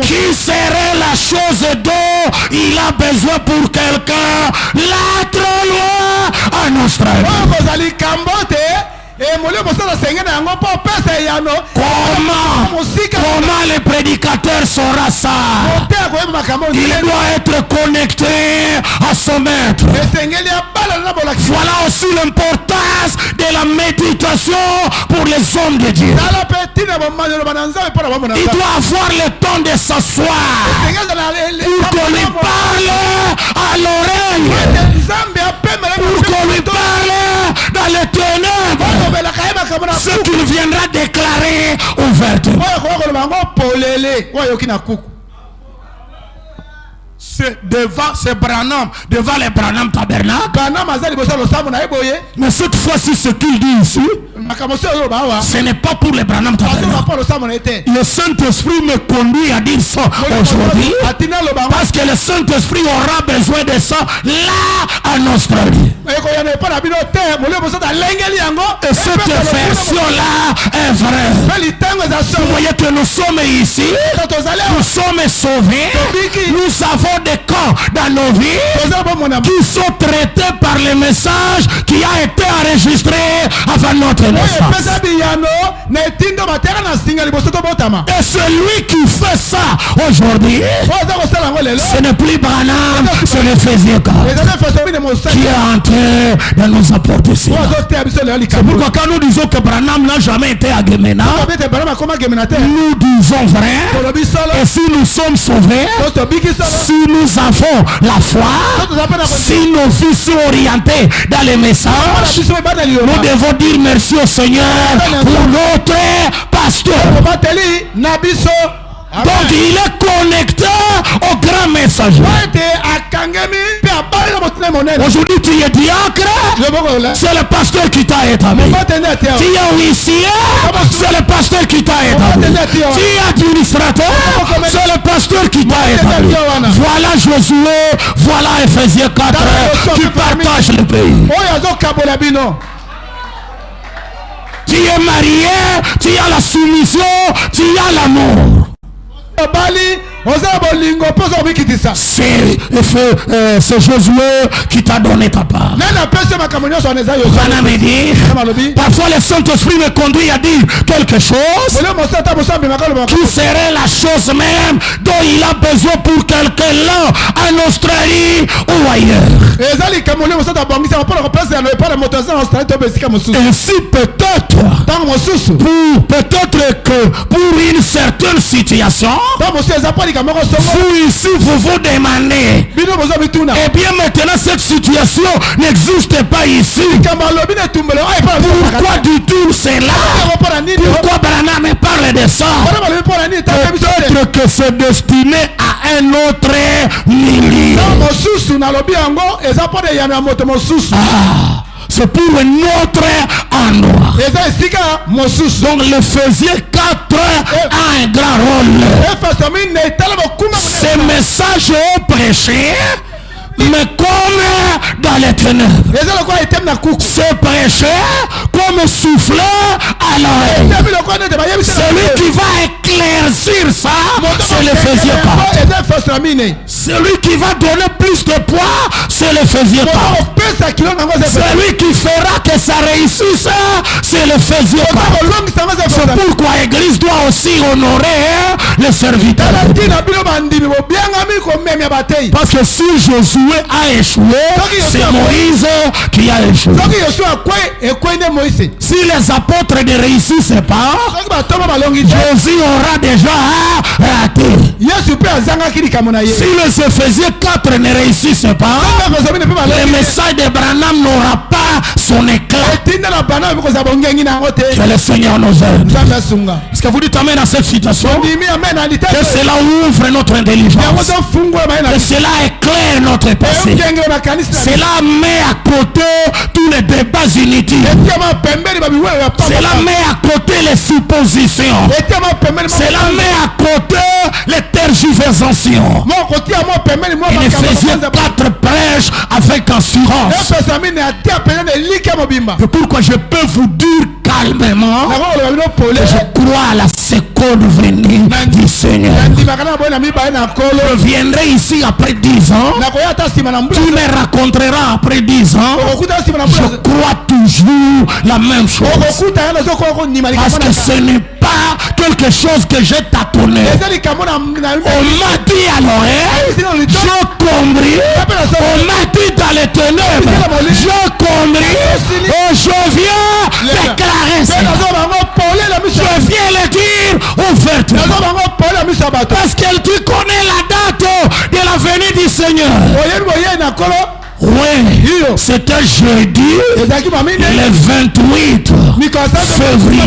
qui serait la chose dont il a besoin pour quelqu'un là trop loin en Australie. Comment le prédicateur saura ça? Il doit être connecté à son maître. Voilà aussi l'importance de la méditation pour les hommes de Dieu. Il doit avoir le temps de s'asseoir pour qu'on lui parle à l'oreille, pour qu'on lui parle dans les ténèbres ce qu'il viendra déclarer ouvertement. C'est devant ces Branham, devant les Branham Tabernacle. Mais cette fois-ci, ce qu'il dit ici, ce n'est pas pour les Branham Tabernacle. Le Saint-Esprit me conduit à dire ça aujourd'hui, parce que le Saint-Esprit aura besoin de ça là en Australie. Et cette version-là est vraie. Vous voyez que nous sommes ici, nous sommes sauvés, nous avons des camps dans nos vies qui sont traités par les messages qui a été enregistré avant notre naissance. Et celui qui fait ça aujourd'hui, ce n'est plus Branham, c'est l'Éphésiens qui est en train de nous apporter cela. C'est pourquoi quand nous disons que Branham n'a jamais été à Gemena, nous disons vrai. Et si nous sommes sauvés, si nous avons la foi, si nos vies sont orientées dans les messages, nous devons dire merci au Seigneur pour notre pasteur. Donc il est connecté au grand messager. Aujourd'hui tu es diacre, c'est le pasteur qui t'a établi. Tu es huissier, c'est le pasteur qui t'a établi. Tu es administrateur, c'est le pasteur qui t'a établi. Voilà Josué, voilà Éphésiens 4 qui partagent le pays. Tu es marié, tu as la soumission, tu as l'amour. C'est Josué qui t'a donné ta part. Parfois le Saint-Esprit me conduit à dire quelque chose qui serait la chose même dont il a besoin pour quelqu'un là en Australie ou ailleurs. Ainsi peut-être que pour une certaine situation, vous ici vous vous demandez, et bien maintenant cette situation n'existe pas ici. Pourquoi du tout c'est là? Pourquoi Branham parle de ça? Peut-être que c'est destiné à un autre milieu. C'est pour un autre endroit. Donc l'Éphésiens 4 a un grand rôle. Ces messages ont prêché, mais comme dans les ténèbres. C'est prêché comme souffler à l'oreille. Celui qui va éclaircir ça, c'est l'Éphésiens 4. Celui qui va donner plus de poids, c'est l'Éphésiens 4. Celui qui fera que ça réussisse, c'est l'Éphésiens 4. C'est pourquoi l'église doit aussi honorer les serviteurs. Parce que si Josué a échoué, c'est Moïse qui a échoué. Si les apôtres ne réussissent pas, Jésus aura déjà raté. Si les Éphésiens 4 ne réussissent pas, le message de Branham n'aura pas son éclat. Que le Seigneur nous aide. Est-ce que vous dites amen à cette citation? Que cela ouvre notre intelligence. Que cela éclaire notre passé. Cela met à côté tous les débats inutiles. Cela met à côté les suppositions. Cela met à côté les tergiversations. Éphésiens 4 prêche avec assurance. Et pourquoi je peux vous dire calmement que je crois à la seconde venue du Seigneur. Je viendrai ici après 10 ans. Tu me raconteras après 10 ans. Je crois toujours la même chose. Parce que ce n'est pas quelque chose que j'ai tâtonné. On m'a dit à l'oreille, j'ai compris. On m'a dit dans les ténèbres, j'ai compris. Et je viens déclarer ça. Je viens le dire ouvertement. Parce que tu connais la date de la venue du Seigneur. Oui, c'était jeudi, le 28 février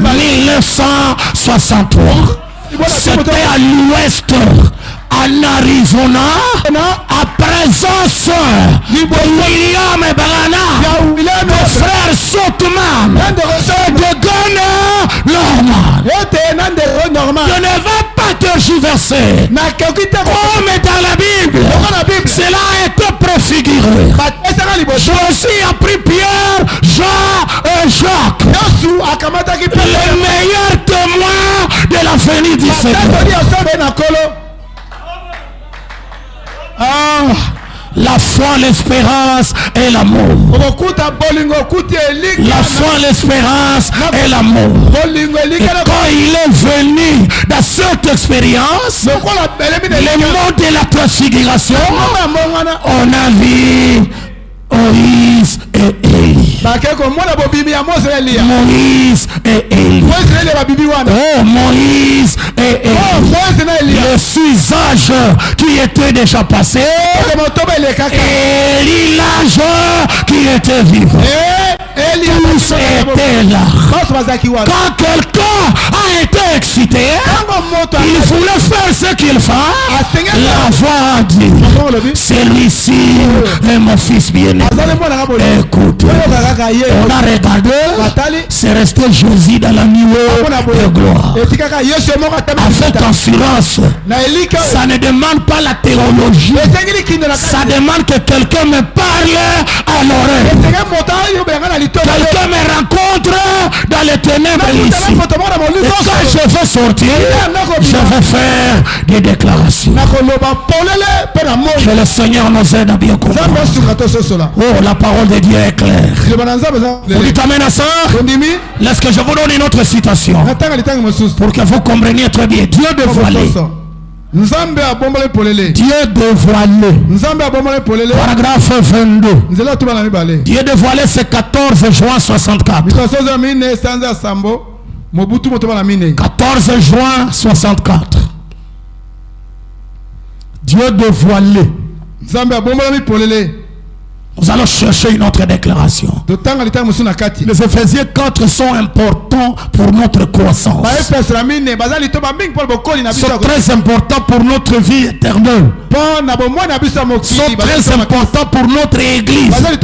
1963. C'était à l'ouest, en Arizona, à présence de William Branham, de frère Sotman, de Gunnar Norman. Je ne vais pas tergiverser. Comme dans la Bible, cela a été préfigurés. Jésus a pris Pierre, Jean et Jacques. Les meilleurs témoins de la venue du Seigneur. La foi, l'espérance et l'amour. La foi, l'espérance et l'amour. Et quand il est venu dans cette expérience, les mots de la transfiguration, on a vu Moïse et Élie. Moïse et Élie. Oh, Moïse et Élie. Les 6 âges qui étaient déjà passés. Élie l'âge qui était vivant. Tous étaient là. Quand quelqu'un a été excité, il voulait faire ce qu'il fait. La voix a dit, celui-ci est mon fils bien-aimé. Écoute, on a regardé, c'est resté Jésus dans la nuée de gloire. Avec assurance, ça ne demande pas la théologie, ça demande que quelqu'un me parle à l'oreille. Quelqu'un me rencontre dans les ténèbres ici. Et quand je vais sortir, je vais faire des déclarations. Que le Seigneur nous aide à bien comprendre. Oh, la parole de Dieu est claire. Vous dites amen à ça? Laisse-que je vous donne une autre citation pour que vous compreniez très bien. Dieu dévoilé. Dieu dévoilé. Paragraphe 22. Dieu dévoilé, c'est 14 juin 64. 14 juin 64. Dieu dévoilé. Nous allons chercher une autre déclaration. Les Éphésiens 4 sont importants pour notre croissance. C'est très important pour notre vie éternelle. C'est très important pour notre église. C'est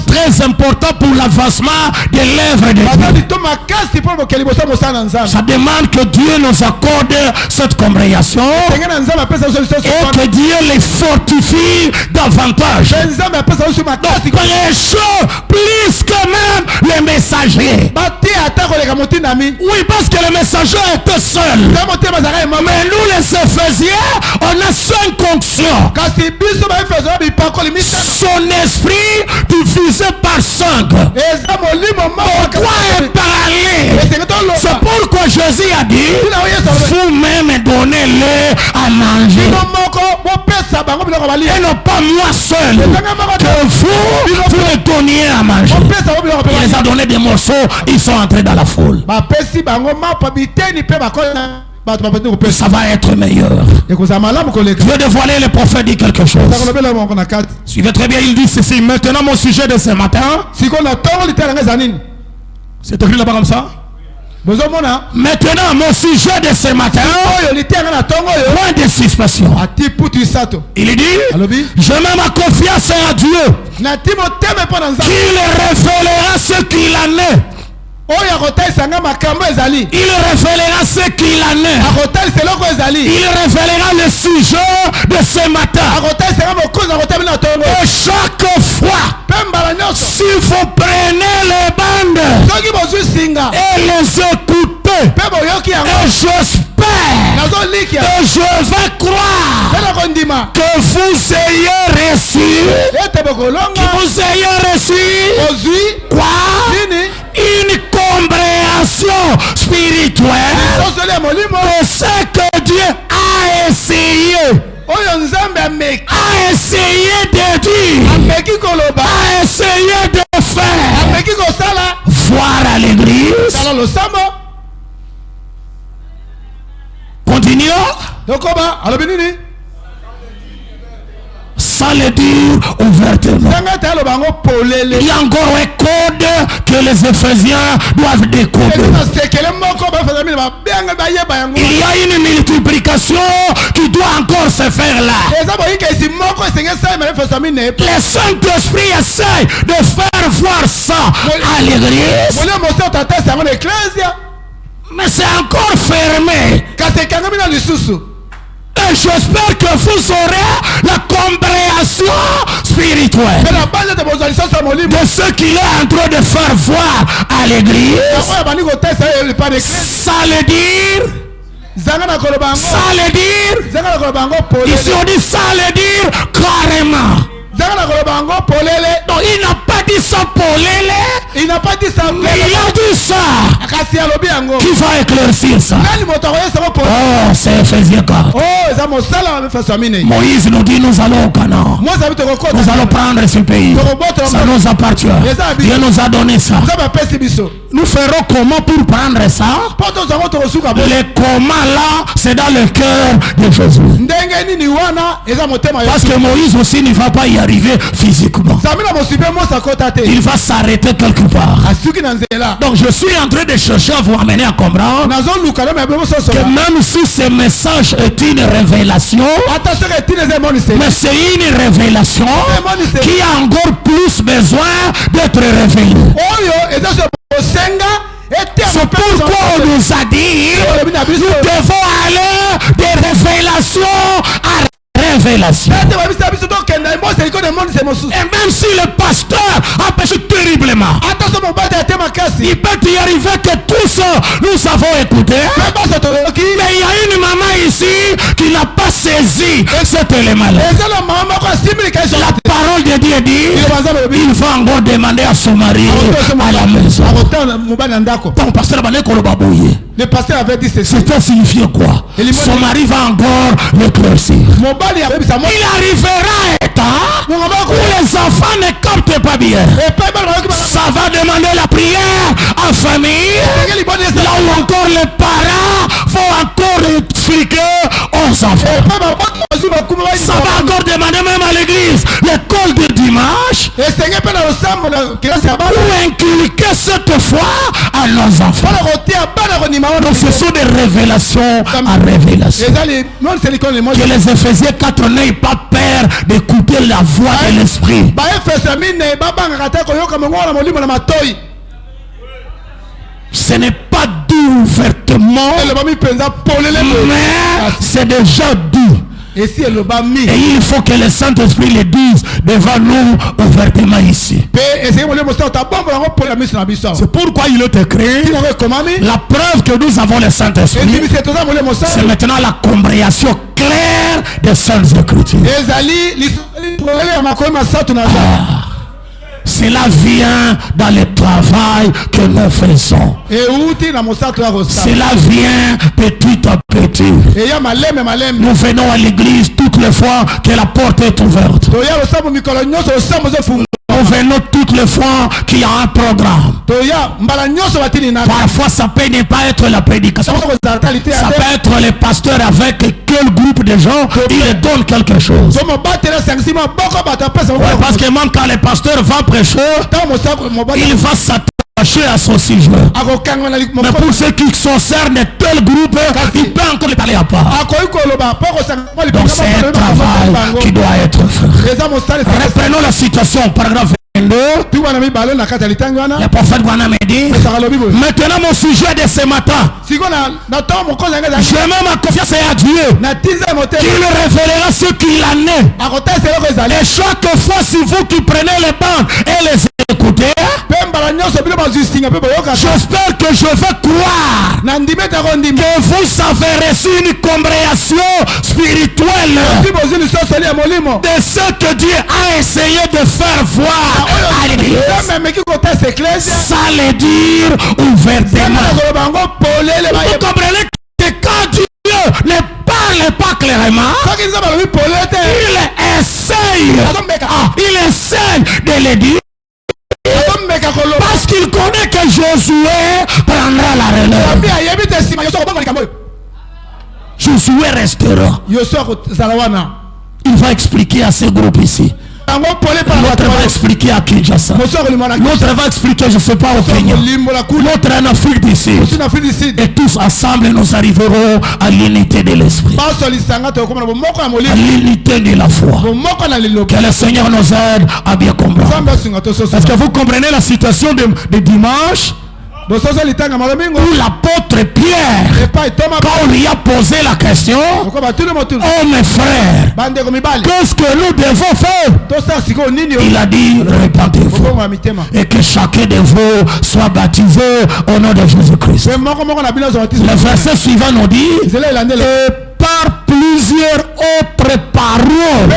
très important pour l'avancement de l'œuvre de Dieu. Ça demande que Dieu nous accorde cette congrégation et que Dieu les fortifie davantage. Donc prêchons plus que même les messagers. Oui, parce que le messager était seul. Mais nous les Éphésiens, on a 5 onctions. Son esprit divisé par 5. Pourquoi est parallèle? C'est pourquoi Jésus a dit, vous-même donnez-le à manger. Et non pas moi seul. Que vous les donniez à manger. Il les a donné des morceaux, ils sont entrés dans la foule. Ça va être meilleur. Dieu dévoiler les prophètes dit quelque chose. Suivez très bien, il dit ceci. Maintenant mon sujet de ce matin, c'est écrit là-bas comme ça. Maintenant mon sujet de ce matin, point de suspension. Il dit, je mets ma confiance à Dieu, qu'il révélera ce qu'il en est. Il révélera ce qu'il en est. Il révélera le sujet de ce matin. Et chaque fois, si vous prenez les bandes et les écoutez, et j'espère et je vais croire que vous ayez reçu quoi? Une compréhension spirituelle de ce que Dieu a essayé de dire, a essayé de faire, voir à l'église. Continuons. Sans le dire ouvertement. Il y a encore un code que les Éphésiens doivent décoder. Il y a une multiplication qui doit encore se faire là. Le Saint-Esprit essaie de faire voir ça à l'église, mais c'est encore fermé. Et Et j'espère que vous aurez la compréhension spirituelle de ce qu'il est en train de faire voir à l'église. Ça le dire. Ici on dit ça le dire carrément. Non, il n'a pas dit ça polele. Il n'a pas dit ça. Mais il a dit ça. Qui va éclaircir ça? Oh, c'est Ephésiens 4. Moïse nous dit nous allons au Canaan. Nous allons prendre ce pays. Ça nous appartient. Dieu nous a donné ça. Nous ferons comment pour prendre ça? Le comment là, c'est dans le cœur de Jésus. Parce que Moïse aussi ne va pas y arriver physiquement. Il va s'arrêter quelque part. Donc je suis en train de chercher à vous amener à comprendre que même si ce message est une révélation, mais c'est une révélation qui a encore plus besoin d'être révélée. C'est pourquoi on nous a dit nous devons aller de révélation à révélation. Et même si le pasteur a péché terriblement, il peut y arriver que tous nous avons écouté, mais il y a une maman ici qui n'a pas saisi cet élément-là. La parole de Dieu dit il va encore demander à son mari à la maison. Donc pasteur le pasteur avait dit ceci. C'était signifié quoi? Son mari va encore l'éclaircir. Il arrivera un temps où les enfants ne captent pas bien. Ça va demander la prière en famille. Là où encore les parents vont encore expliquer aux enfants. Ça va encore demander même à l'église l'école de dimanche. Ou inculquer cette foi à nos enfants. Donc ce sont des révélations à révélation. Que les Éphésiens 4 n'aient pas peur d'écouter la voix de l'esprit. Ce n'est pas dit ouvertement, mais c'est déjà dit. Et il faut que le Saint-Esprit le dise devant nous ouvertement ici. C'est pourquoi il est écrit la preuve que nous avons le Saint-Esprit, c'est maintenant la compréhension claire des Saintes Écritures. Cela vient dans le travail que nous faisons. Cela vient petit à petit. Nous venons à l'église toutes les fois que la porte est ouverte. Nous venons toutes les fois qu'il y a un programme. Parfois ça peut ne pas être la prédication. Ça peut être le pasteur avec quel groupe de gens il donne quelque chose. Ouais, parce que même quand le pasteur va prêcher, il va s'attacher à son sujet. Mais pour ceux qui concernent tel groupe, il peut encore les parler à part. Donc c'est un travail qui doit être fait. Reprenons la situation, paragraphe 22. Le prophète Gwana me dit, maintenant mon sujet de ce matin, je mets ma confiance à Dieu qu'il révélera ce qu'il en est. Et chaque fois, si vous qui prenez les bancs et les écoutez, j'espère que je vais croire que vous avez reçu une compréhension spirituelle de ce que Dieu a essayé de faire voir à l'église. Ça le dire ouvertement. Vous comprenez que quand Dieu ne parle pas clairement, il essaye de le dire. Parce qu'il connaît que Josué prendra la relève. Josué restera. Il va expliquer à ce groupe ici. L'autre va expliquer à Kinshasa. L'autre va expliquer, je ne sais pas, au Kenya. L'autre en Afrique d'ici. Et tous ensemble, nous arriverons à l'unité de l'esprit. À l'unité de la foi. Que le Seigneur nous aide à bien comprendre. Est-ce que vous comprenez la situation de dimanche? Où l'apôtre Pierre, quand on lui a posé la question, oh mes frères, qu'est-ce que nous devons faire? Il a dit, répandez-vous et que chacun de vous soit baptisé au nom de Jésus-Christ. Le verset suivant nous dit, et par plusieurs autres paroles, et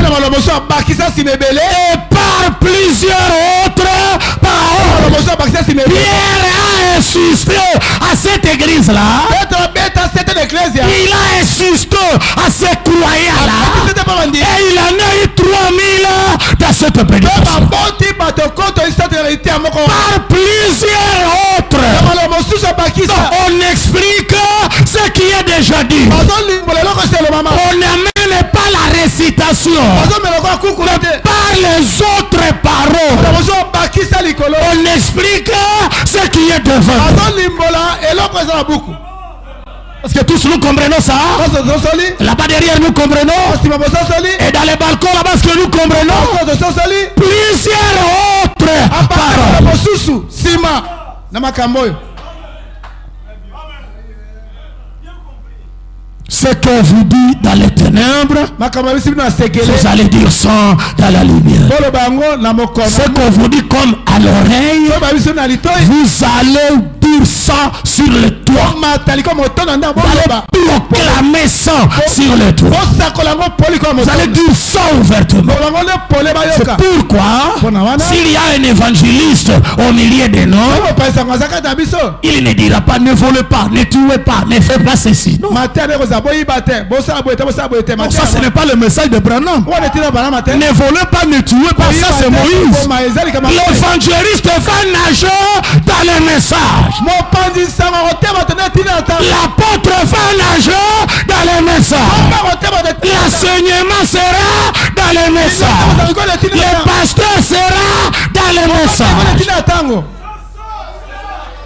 par plusieurs autres paroles, Pierre a insisté à cette église-là. Il a insisté à ces croyants-là. Et il en a eu 3000 dans cette prédication. Par plusieurs autres. On explique ce qui est déjà dit. On n'amène pas la récitation. Mais par les autres paroles, on explique ce qui est devant. Est-ce que tous nous comprenons ça? Là-bas derrière nous comprenons. Et dans les balcons là-bas, est-ce que nous comprenons? Plusieurs autres paroles. Ce que vous dit dans les ténèbres, vous allez dire ça dans la lumière. Ce que vous dit comme à l'oreille, vous allez dire ça sur le toit. Vous allez proclamer ça sur le toit. Vous allez dire ça ouvertement. C'est pourquoi, s'il y a un évangéliste au milieu des nôtres, il ne dira pas ne volez pas, ne tuez pas, ne faites pas ceci. Non. Ça, ce n'est pas le message de Branham. Ne volez pas, ne tuez pas, ça c'est Moïse. L'évangéliste va nager dans le message. L'apôtre va nager dans le message. L'enseignement sera dans le message. Le pasteur sera dans le message.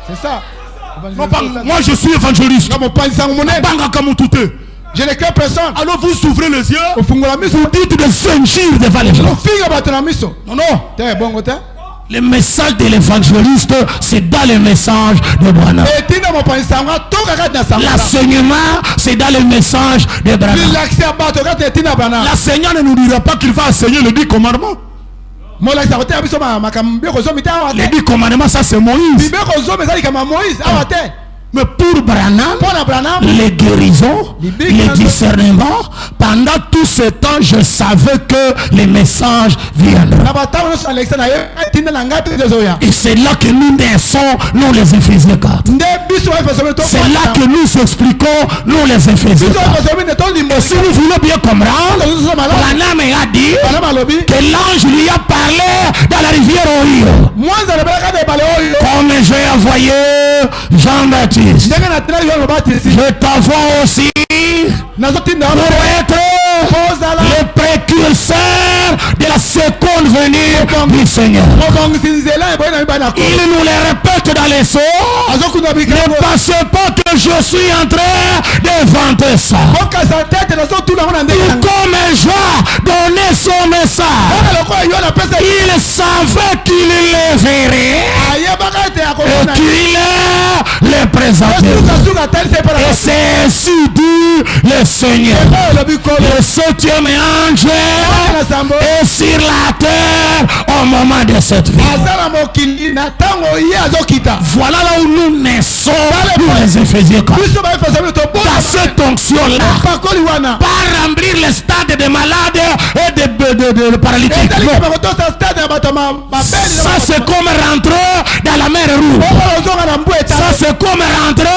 C'est ça. Moi je suis évangéliste. Je n'ai qu'un personne. Alors vous ouvrez les yeux. Vous dites de s'ingir devant les gens. Non, non. Le message de l'évangéliste, c'est dans le message de Branham. L'enseignement, c'est dans le message de Branham. L'enseignant ne nous dira pas qu'il va enseigner le 10 commandements. Les 10 commandements, ça c'est Moïse. Mais pour Branham, les guérisons, les discernements, pendant tout ce temps, je savais que les messages viendront. Et c'est là que nous naissons, nous les Éphésiens 4. C'est là que nous expliquons, nous les Éphésiens 4. Et si nous voulons bien comprendre, Branham a dit que l'ange lui a parlé dans la rivière Ohio. Comme j'ai envoyé Jean-Baptiste. Je t'envoie aussi pour être le précurseur de la seconde venue du Seigneur. Il nous les répète dans les sceaux. Ne pensez pas que je suis en train d'inventer ça. Tout comme Jean donnait son message, il savait qu'il le verrait et qu'il le présentait. Et c'est ainsi dit le Seigneur. Le 7e ange est sur la terre au moment de cette vie. Voilà là où nous naissons, nous les Éphésiens. Dans cette onction-là, pas remplir les stades de malades et de paralytiques. Ça c'est comme rentrer dans la mer Rouge. Ça c'est comme rentrer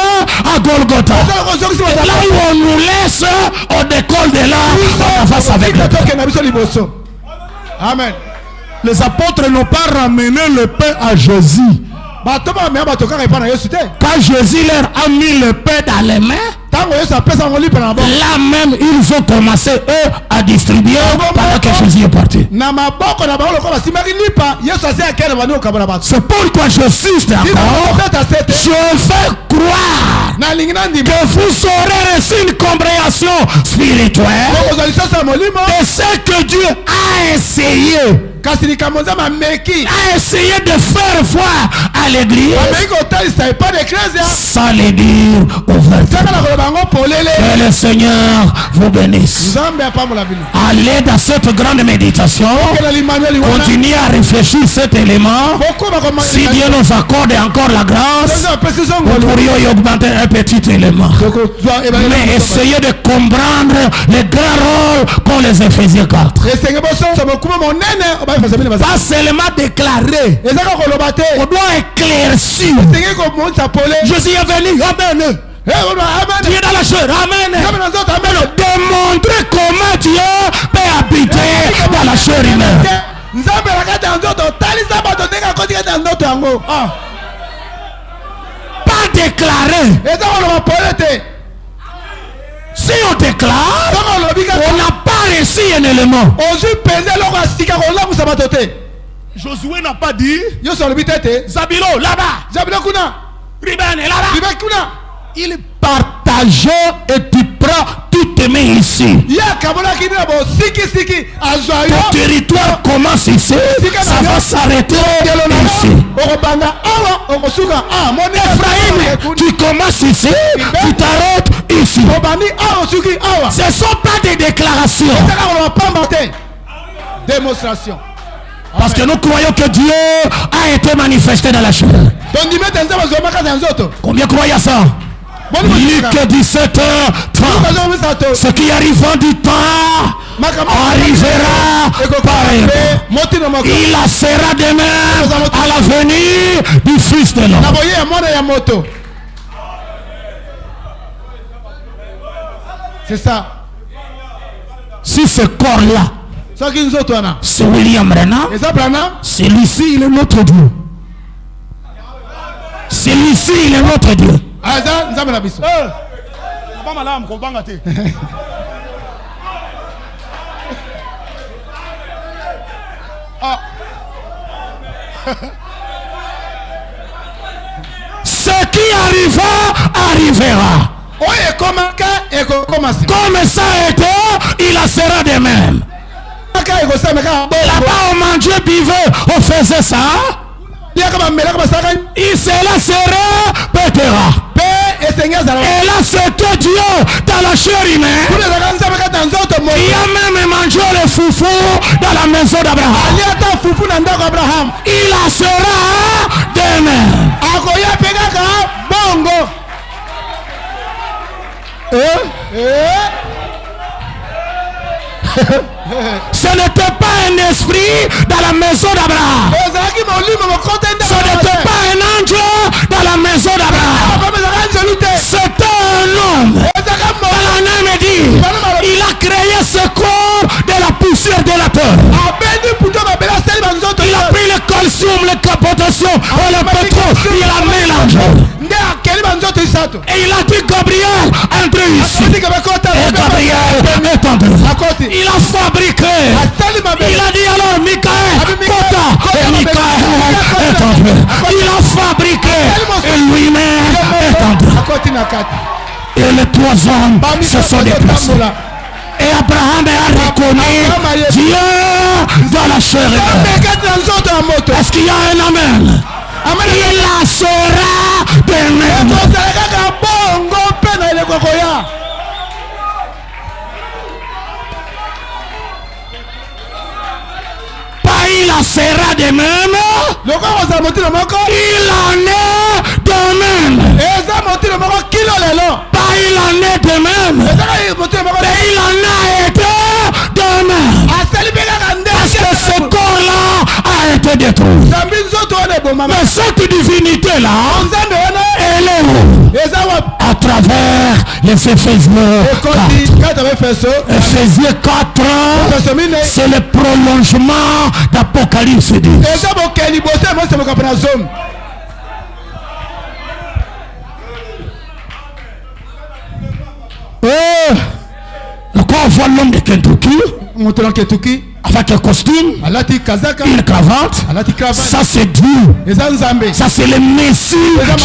à Golgotha. Là où on nous laisse, on décolle de là, on avance avec le Père. Amen. Les apôtres n'ont pas ramené le pain à Jésus. Quand Jésus leur a mis le pain dans les mains, là même ils ont commencé eux à distribuer pendant que Jésus est parti. C'est pourquoi j'insiste encore. Je veux croire que vous aurez reçu une compréhension spirituelle de ce que Dieu a essayé a essayé de faire voir à l'église sans les dire ouvertement. Que le Seigneur vous bénisse. À l'aide de cette grande méditation, continuez à réfléchir cet élément. Si Dieu nous accorde encore la grâce, nous pourrions y augmenter un petit élément. Mais essayez de comprendre le grand rôle qu'ont les Éphésiens 4. Pas seulement déclarer, on doit éclaircir. Jésus est venu, amen. Dieu est dans la chair, amen. Démontrer comment Dieu peut habiter dans la chair humaine. Pas déclarer. Si on déclare, on n'a pas reçu un élément. Josué n'a pas dit Zabilo là-bas, Ruben est là-bas. Il partageait et tu prends tout aimé ici. Ton territoire commence ici, ça va s'arrêter ici. Ephraïm, tu commences ici, tu t'arrêtes ici. Ce ne sont pas des déclarations. Démonstration. Parce que nous croyons que Dieu a été manifesté dans la chair. Combien croyez à ça? Luc 17h30. Ce qui arrivera du temps arrivera pareillement. Il sera demain à la venue du Fils de l'homme. C'est ça. Si ce corps-là, c'est William Branham, celui-ci il est notre Dieu. Celui-ci il est notre Dieu. Ce qui arrivera. Comme ça a été, il sera de même. Là-bas on mangeait, buvait, on faisait ça. Il sera pétera. Et là c'était Dieu dans la chair humaine. Il a même mangé le foufou dans la maison d'Abraham. Il sera de même. Ce n'était pas un esprit dans la maison d'Abraham. Ce n'était pas un ange dans la maison d'Abraham. C'était un homme. L'âme dit, il a créé ce corps de la poussière de la terre. Il a pris le calcium, le potassium et le pétrole. Il a mélangé. Et il a dit Gabriel, entre ici. Et Gabriel est entré. Il a fabriqué. Il a dit alors Michael, Kota. Et Michael est entré. Il a fabriqué. Et lui-même est entré. Et les trois hommes se sont déplacés. Et Abraham a reconnu Dieu dans la chair. Est-ce qu'il y a un amen? Il sera de même. Pas il sera de même. Il en est de même. Pas il en est de même. Mais il en a été de même. Parce que ce corps-là a été détruit. Mais cette divinité-là, elle est où? À travers les Éphésiens 4. Éphésiens 4, c'est le prolongement d'Apocalypse 10. Quand on voit l'homme de Kentucky, avec un costume, une cravate, ça c'est Dieu. Ça c'est le Messie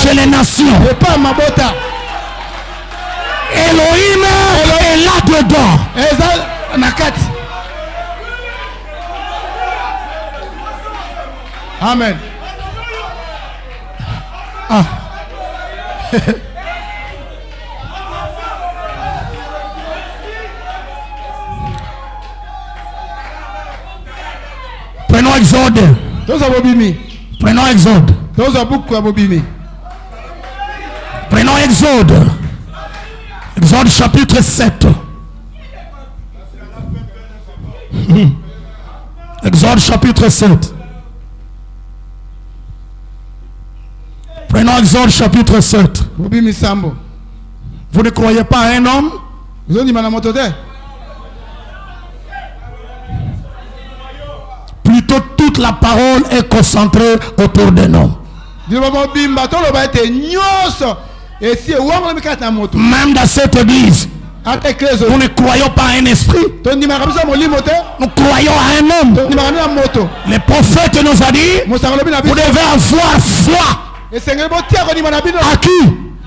chez les nations. Elohim est là dedans. Amen. Ah. Prenons Exode. Prenons Exode. Prenons Exode. Exode chapitre 7. Exode chapitre 7. Prenons Exode chapitre 7. Vous ne croyez pas à un homme? Plutôt toute la parole est concentrée autour d'un homme. Même dans cette église, nous ne croyons pas à un esprit. Nous croyons à un homme. Le prophète nous a dit, vous devez avoir foi. À qui?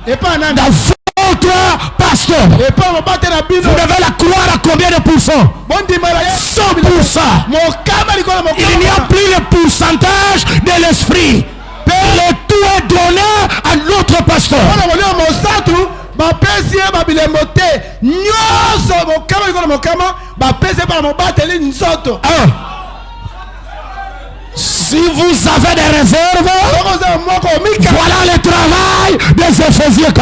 Dans votre pasteur. Vous devez la croire à combien de pourcents? 100%. Il n'y a plus le pourcentage de l'esprit. Le tout est donné à notre pasteur. Si vous avez des réserves, voilà le travail des Éphésiens.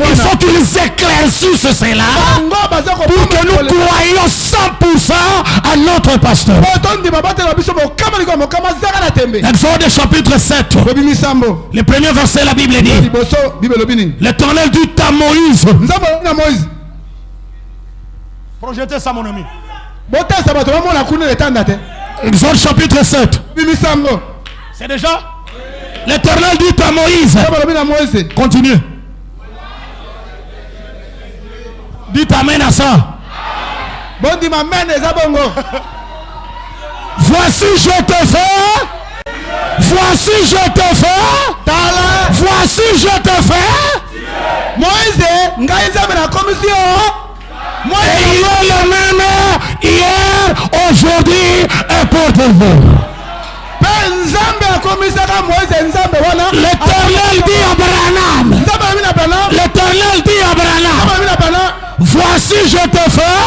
Il faut qu'ils éclaircissent cela pour que nous croyions 100% à notre pasteur. Exode chapitre 7. Le premier verset, la Bible dit, l'Éternel dit à Moïse, projetez ça mon ami. Exode chapitre 7. C'est déjà? L'Éternel dit à Moïse. Continue. Dites amen à ça. Voici je te fais. Voici je te fais. Voici je te fais. Moïse, et il est le même hier, aujourd'hui et pour toujours. L'Éternel dit à Abraham. L'Éternel dit à Abraham. Voici je te fais.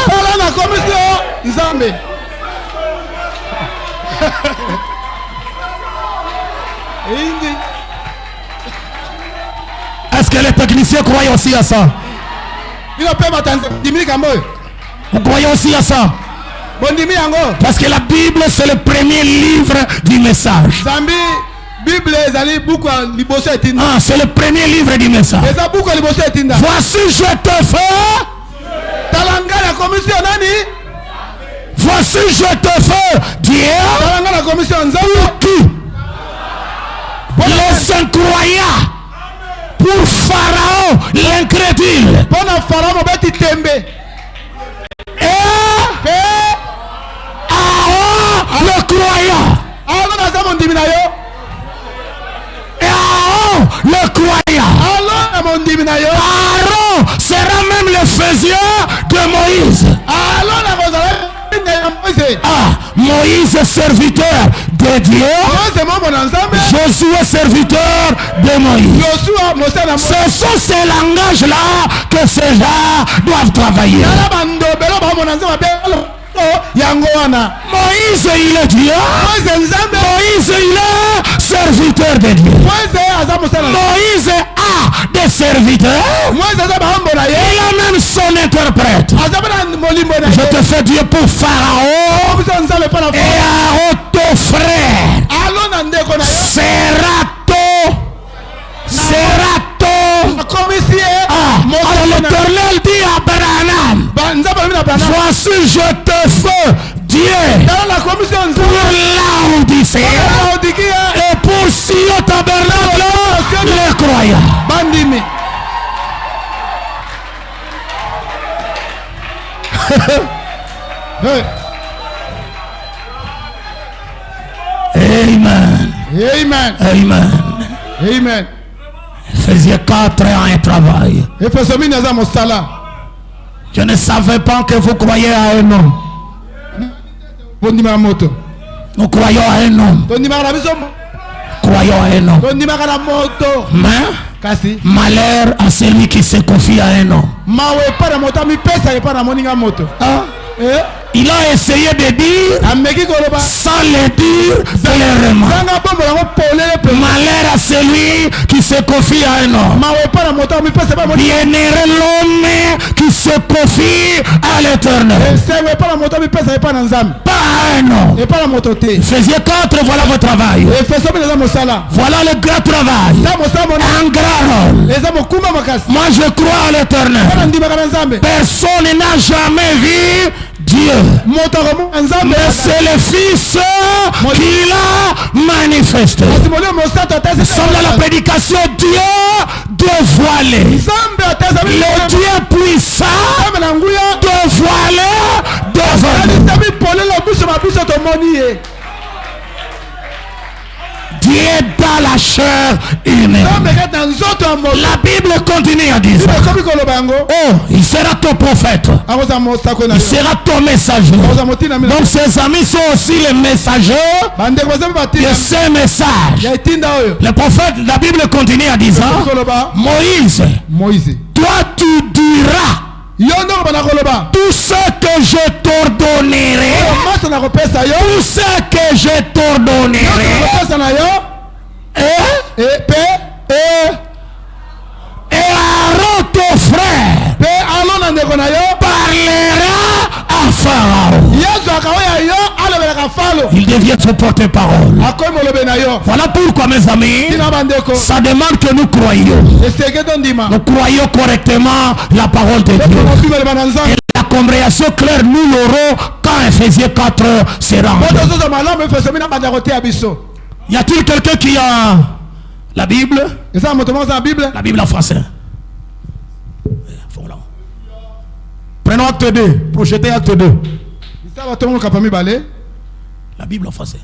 Est-ce que les techniciens croient aussi à ça? Vous croyez aussi à ça? Parce que la Bible c'est le premier livre du message. Ah, c'est le premier livre du message. Voici je te fais. Voici je te fais. Dieu. Pour qui? Les incroyants. Pour Pharaon, l'incrédule. Et Aaron, le croyant. Et Aaron, le croyant. Aaron sera même le faiseur de Moïse. Ah, Moïse est serviteur de Dieu. Josué serviteur de Moïse. Ce sont ces langages-là que ces gens doivent travailler. Moïse il est Dieu. Moïse il est serviteur de Dieu. Moïse a des serviteurs. Il a même son interprète. Je te fais Dieu pour Pharaon. Et Aaron ton frère sera ton. Alors l'Éternel dit à Abraham, voici je te fais Dieu pour Laodicée et pour Sion tabernacle les croyants. Amen. Amen. Amen. Amen. Faisiez 4 ans un travail. Je ne savais pas que vous croyez à un homme. Nous croyons à un homme. Croyons à un homme. Mais malheur à celui qui se confie à un homme. Il a essayé de dire sans le dire clairement. Malheur à celui qui se confie à un homme. Bienheureux l'homme qui se confie à l'Éternel. Pas à un homme. Ephésiens 4, voilà votre travail. Voilà le grand travail. Un grand rôle. Moi je crois à l'Éternel. Personne n'a jamais vu Dieu. Mais c'est le Fils qui l'a manifesté. Nous sommes dans la prédication Dieu dévoilé. Le Dieu puissant dévoilé devant nous. Dieu dans la chair humaine. La Bible continue à dire ça. Oh, il sera ton prophète. Il sera ton messager. Donc ses amis sont aussi les messagers de ces messages. Le prophète, la Bible continue à dire ça. Moïse, toi tu diras tout ce que je t'ordonnerai, tout ce que je t'ordonnerai, et Aaron ton frère parlera à Pharaon. Il devient son porte-parole. Voilà pourquoi mes amis, ça demande que nous croyions. Nous croyons correctement la parole de Dieu. Et la congrégation claire, nous l'aurons quand Ephésiens 4 sera. Y a-t-il quelqu'un qui a la Bible? La Bible en français. Prenons acte 2. Projetez acte 2. La Bible en français.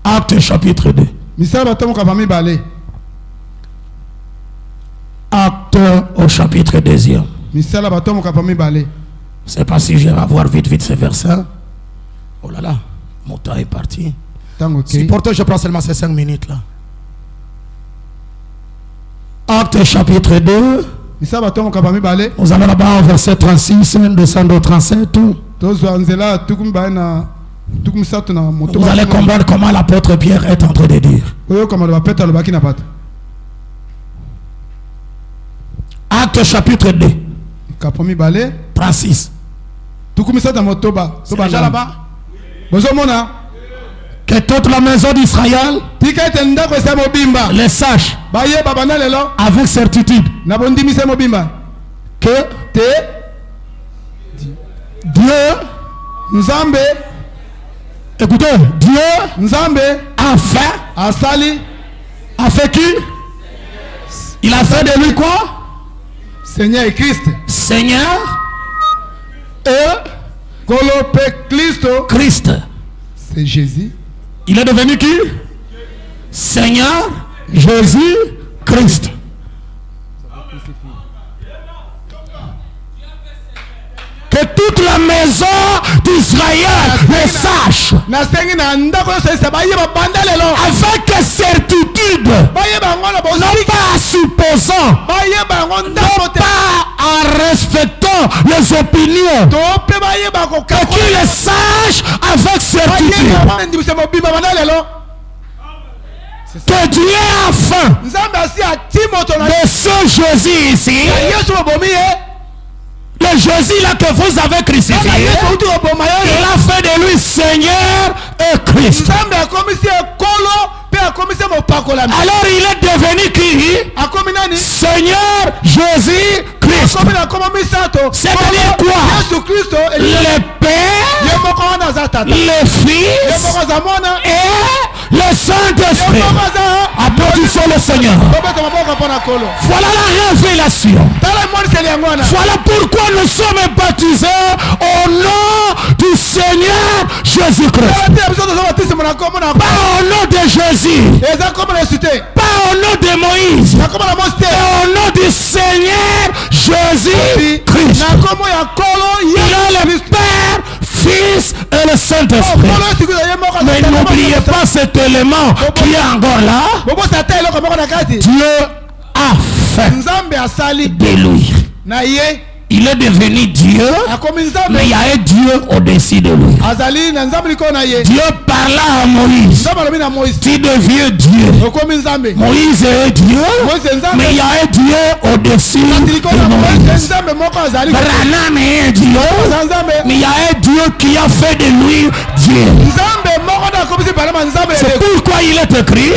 Acte chapitre 2. Acte au chapitre 2e. Je ne sais pas si je vais avoir vite ces versets. Oh là là, mon temps est parti. Si pourtant je prends seulement ces 5 minutes là. Acte chapitre 2. Nous allons là-bas au verset 36, descendre au 37. Vous allez comprendre comment l'apôtre Pierre est en train de dire. Acte chapitre 2. 36. C'est déjà là-bas. Que toute la maison d'Israël les sache avec certitude que Dieu, écoutez, Dieu a fait qui? Il a fait de lui quoi? Seigneur et Christ. Seigneur et Christ. C'est Jésus. Il est devenu qui? Seigneur Jésus Christ. Que toute la maison d'Israël le sache avec certitude, non pas en supposant, non pas en respectant les opinions, que tu le saches avec certitude que Dieu a faim de ce Jésus ici, le Jésus là que vous avez crucifié, il a fait de lui Seigneur et Christ. Alors il est devenu qui? Seigneur Jésus Christ. C'est-à-dire quoi? Le Père, le Fils et le Saint-Esprit. Applaudissons le Seigneur. Voilà la révélation. Voilà pourquoi nous sommes baptisés au nom du Seigneur Jésus-Christ. Pas au nom de Jésus, pas au nom de Moïse, mais au nom du Seigneur Jésus-Christ. Il a le Père, Fils et le Saint-Esprit. Mais n'oubliez pas cet élément qui est encore là. Dieu a fait de lui. Il est devenu Dieu, mais il y a un Dieu au-dessus de lui. Dieu parla à Moïse. Tu deviens Dieu. Moïse est Dieu, mais il y a un Dieu au-dessus de Moïse. Branham est Dieu, mais il y a un Dieu qui a fait de lui Dieu. C'est pourquoi il est écrit,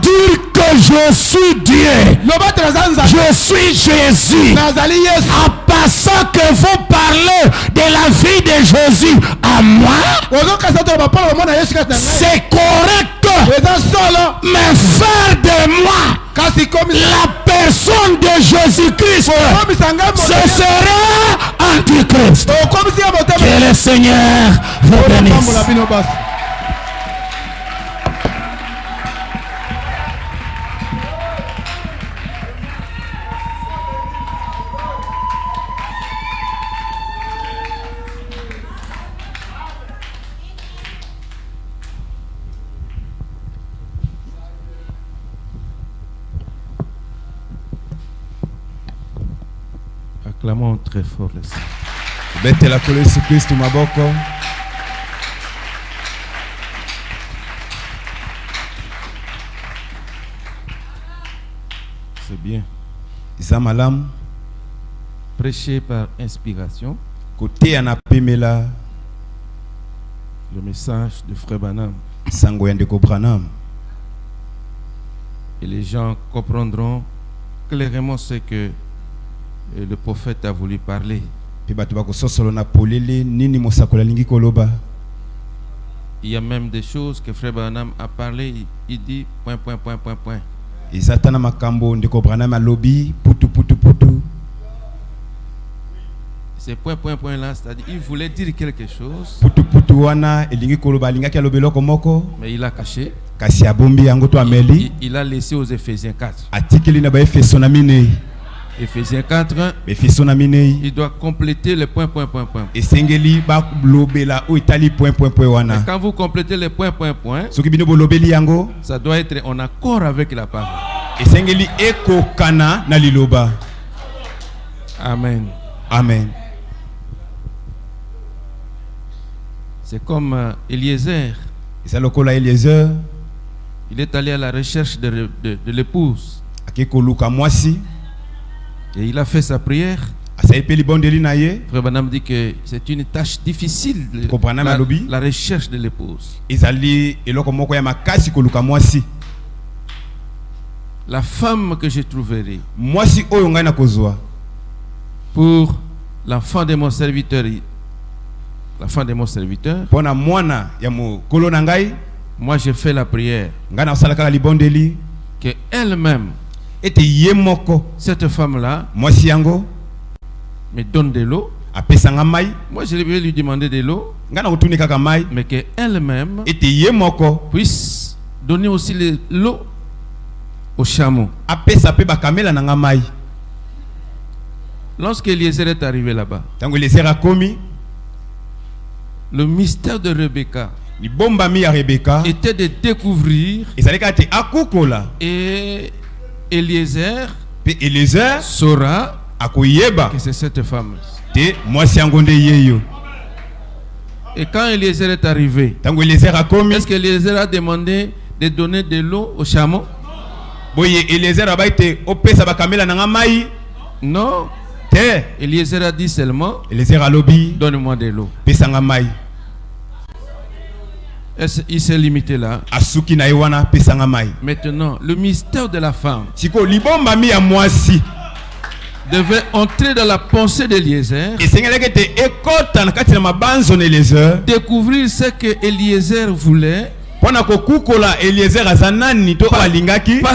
dire que je suis Dieu. Je suis Jésus. Passant que vous parlez de la vie de Jésus à moi, c'est correct, mais faire de moi la personne de Jésus-Christ, ce sera Antichrist. Que le Seigneur vous bénisse. Acclamons très fort le Seigneur. Bête la colère sur Christ maboko. C'est bien. Isamalam. Prêcher par inspiration. Côté anapemela. Le message de Frère Branham. Sangoyandeko Branham. Et les gens comprendront clairement ce que le prophète a voulu parler. Il y a même des choses que Frère Branham a parlé. Il dit point. Ces point là, c'est-à-dire il voulait dire quelque chose, mais il a caché. Il a laissé aux Éphésiens 4. Éphésiens 4, il doit compléter le point. Et quand vous complétez le point, ça doit être en accord avec la parole. Amen. Amen. C'est comme Eliezer. Il est allé à la recherche de l'épouse. Et il a fait sa prière. Frère Branham dit que c'est une tâche difficile, la recherche de l'épouse. La femme que je trouverai pour l'enfant de mon serviteur, moi je fais la prière que elle-même, cette femme-là, me donne de l'eau. Moi je vais lui demander de l'eau, mais qu'elle-même puisse donner aussi l'eau au chameau. Lorsque Eliezer est arrivé là-bas, le mystère de Rebecca était de découvrir, et Eliezer saura que c'est cette femme. Et quand Eliezer est arrivé, est-ce que Eliezer a demandé de donner de l'eau au chameau? Non. Eliezer a dit seulement, donne-moi de l'eau. Il s'est limité là. Maintenant, le mystère de la femme devait entrer dans la pensée d'Eliezer, découvrir ce que Eliezer voulait, pas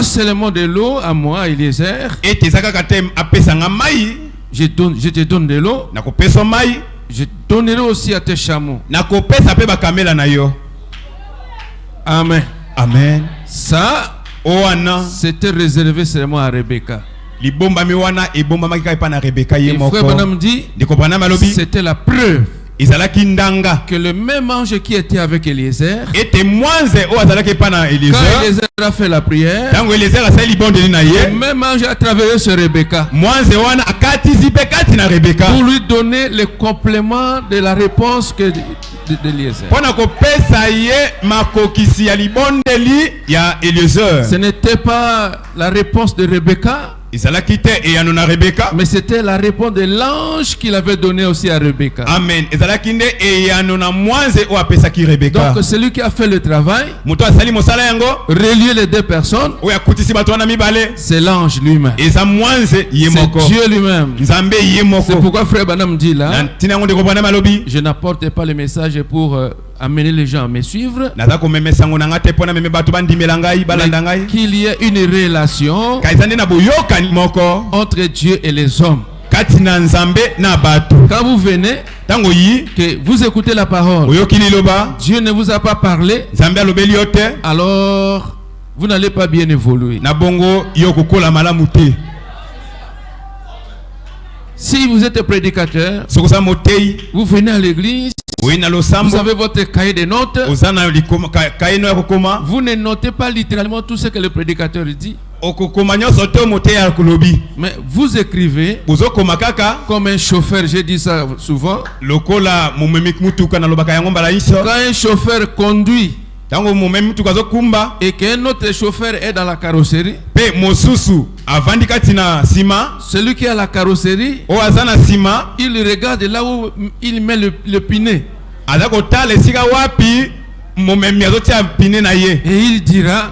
seulement de l'eau à moi, Eliezer. Je te donne de l'eau, je donnerai aussi à tes chameaux. Amen. Amen. Ça, c'était réservé seulement à Rebecca. Et Frère Branham dit, c'était la preuve que le même ange qui était avec Eliezer, quand Eliezer a fait la prière, le même ange a traversé sur Rebecca pour lui donner le complément de la réponse d'Eliezer. Ce n'était pas la réponse de Rebecca, mais c'était la réponse de l'ange qu'il avait donné aussi à Rebecca. Amen. Donc celui qui a fait le travail, relier les deux personnes, c'est l'ange lui-même. C'est Dieu lui-même. C'est pourquoi frère Branham dit là, je n'apporte pas le message pour amener les gens à me suivre, qu'il y ait une relation entre Dieu et les hommes. Quand vous venez, que vous écoutez la parole, Dieu ne vous a pas parlé, alors vous n'allez pas bien évoluer. Si vous êtes prédicateur, vous venez à l'église, vous avez votre cahier de notes, vous ne notez pas littéralement tout ce que le prédicateur dit, mais vous écrivez comme un chauffeur. J'ai dit ça souvent. Quand un chauffeur conduit et qu'un autre chauffeur est dans la carrosserie, celui qui a la carrosserie, il regarde là où il met le pinet et il dira,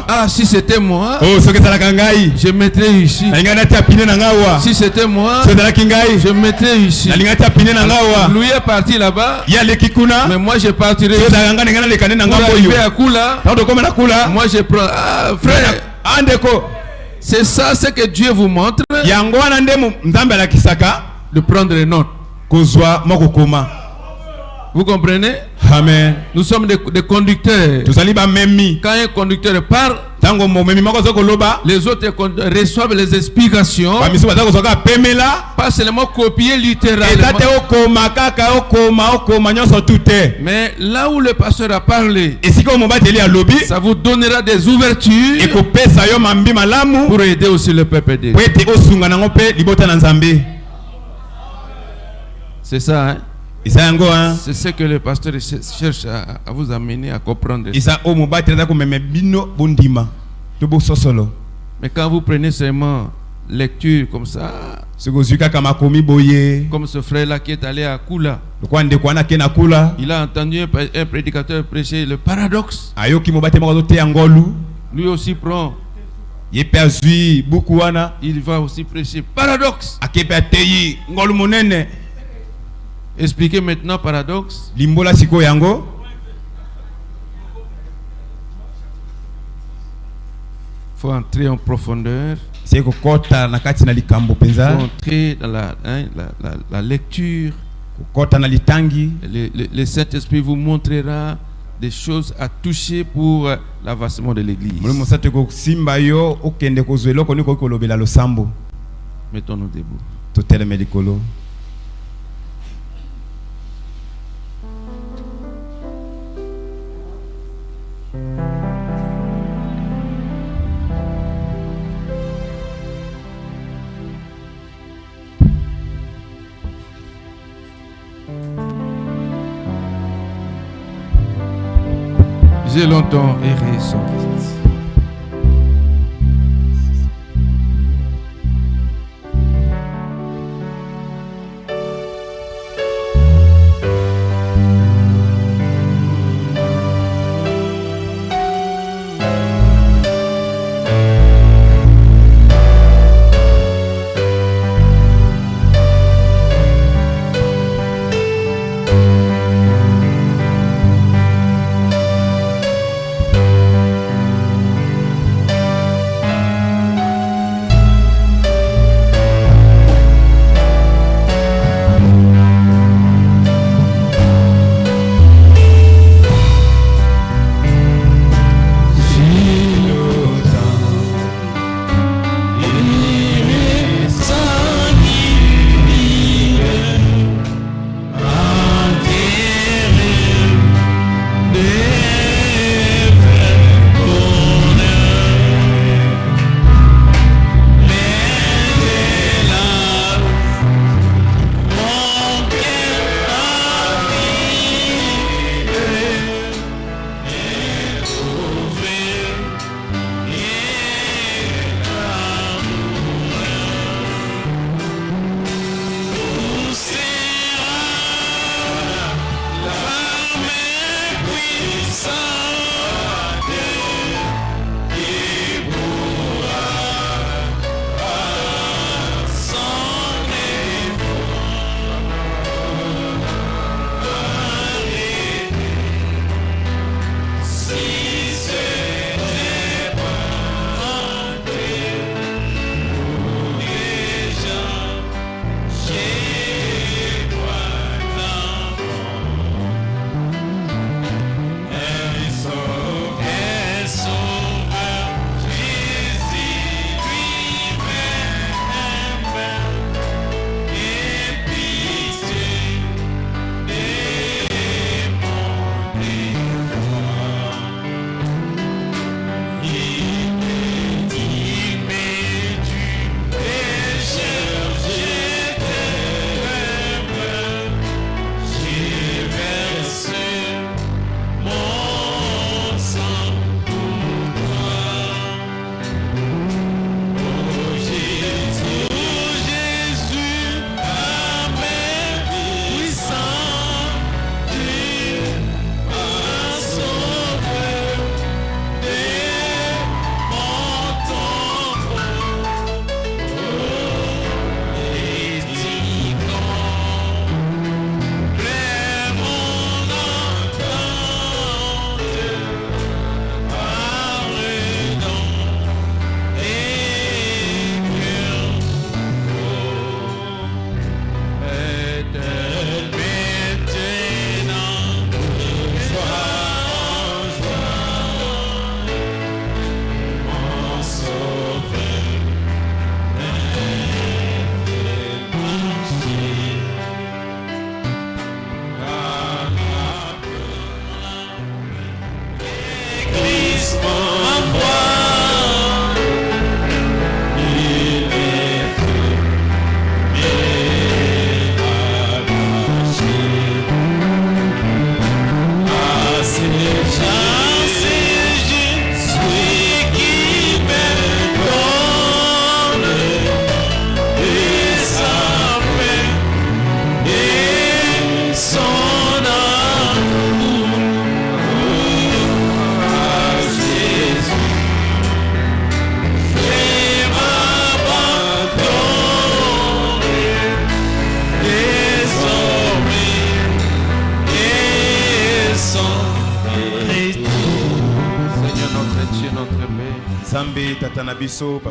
ah, si c'était moi, je mettrais ici. Si c'était moi, je mettrais ici. Lui est parti là-bas, mais moi je partirai ici. Pour arriver à Kula, moi je prends. Ah, frère, c'est ça ce que Dieu vous montre, de prendre les notes. Vous comprenez? Amen. Nous sommes des conducteurs. Quand un conducteur parle, les autres reçoivent les explications, pas seulement copier littéralement. Mais là où le pasteur a parlé, ça vous donnera des ouvertures pour aider aussi le peuple de Dieu. C'est ça, hein? C'est ce que le pasteur cherche à vous amener à comprendre. Mais quand vous prenez seulement lecture comme ça, comme ce frère-là qui est allé à Kula, il a entendu un prédicateur prêcher le paradoxe. Lui aussi prend. Il va aussi prêcher paradoxe. Expliquez maintenant paradoxe. Faut entrer en profondeur. Faut entrer dans la lecture. Le Saint-Esprit vous montrera des choses à toucher pour l'avancement de l'Église. Mettons-nous debout. J'ai longtemps erré sans Christ.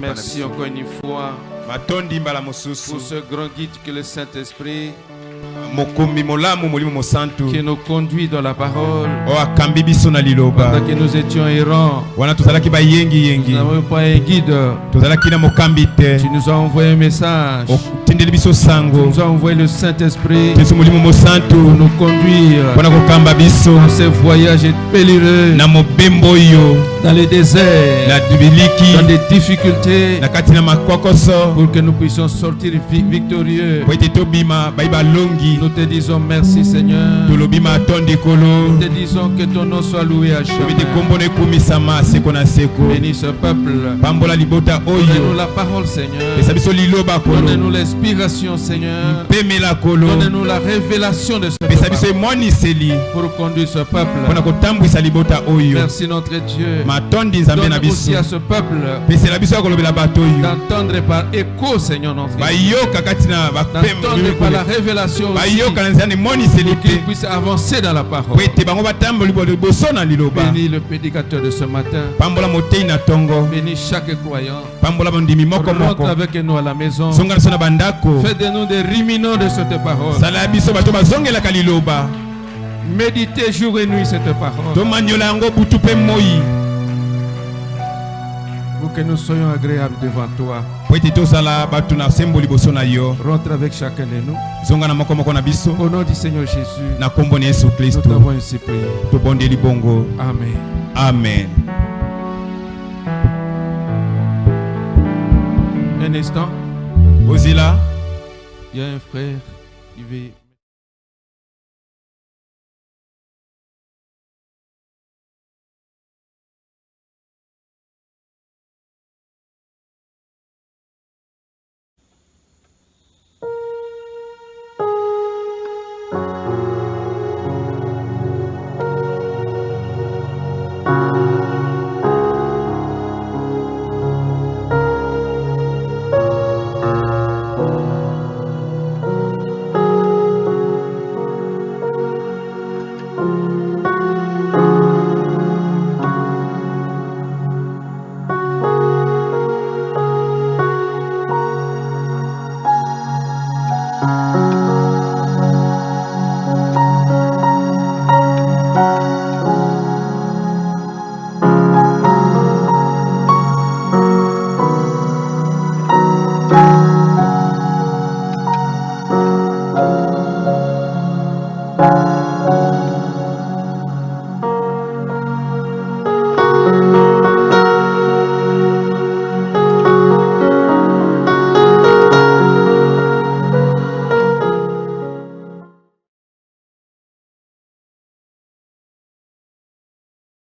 Merci encore une fois pour ce grand guide que le Saint-Esprit qui nous conduit dans la parole. Pendant que nous étions errants, nous n'avons pas un guide. Tu nous as envoyé un message. Tu nous as envoyé le Saint-Esprit pour nous conduire dans ces voyages et pèlerins, dans les déserts, dans des difficultés, pour que nous puissions sortir victorieux. Nous te disons merci Seigneur. Nous te disons que ton nom soit loué à jamais. Bénis ce peuple. Donne-nous la parole Seigneur. Donne-nous l'inspiration Seigneur. Donne-nous la révélation de ce peuple pour conduire ce peuple. Merci notre Dieu. Donne aussi à ce peuple d'entendre par écho Seigneur notre Dieu. D'entendre par la révélation pour qu'il puisse avancer dans la parole. Bénis le prédicateur de ce matin. Bénis chaque croyant. Rentre avec nous à la maison. Fais de nous des ruminants de cette parole. Méditez jour et nuit cette parole, pour que nous soyons agréables devant toi. Rentre avec chacun de nous. Au nom du Seigneur Jésus, nous t'avons ainsi prié. Amen. Amen. Un instant. Ozila. Il y a un frère qui veut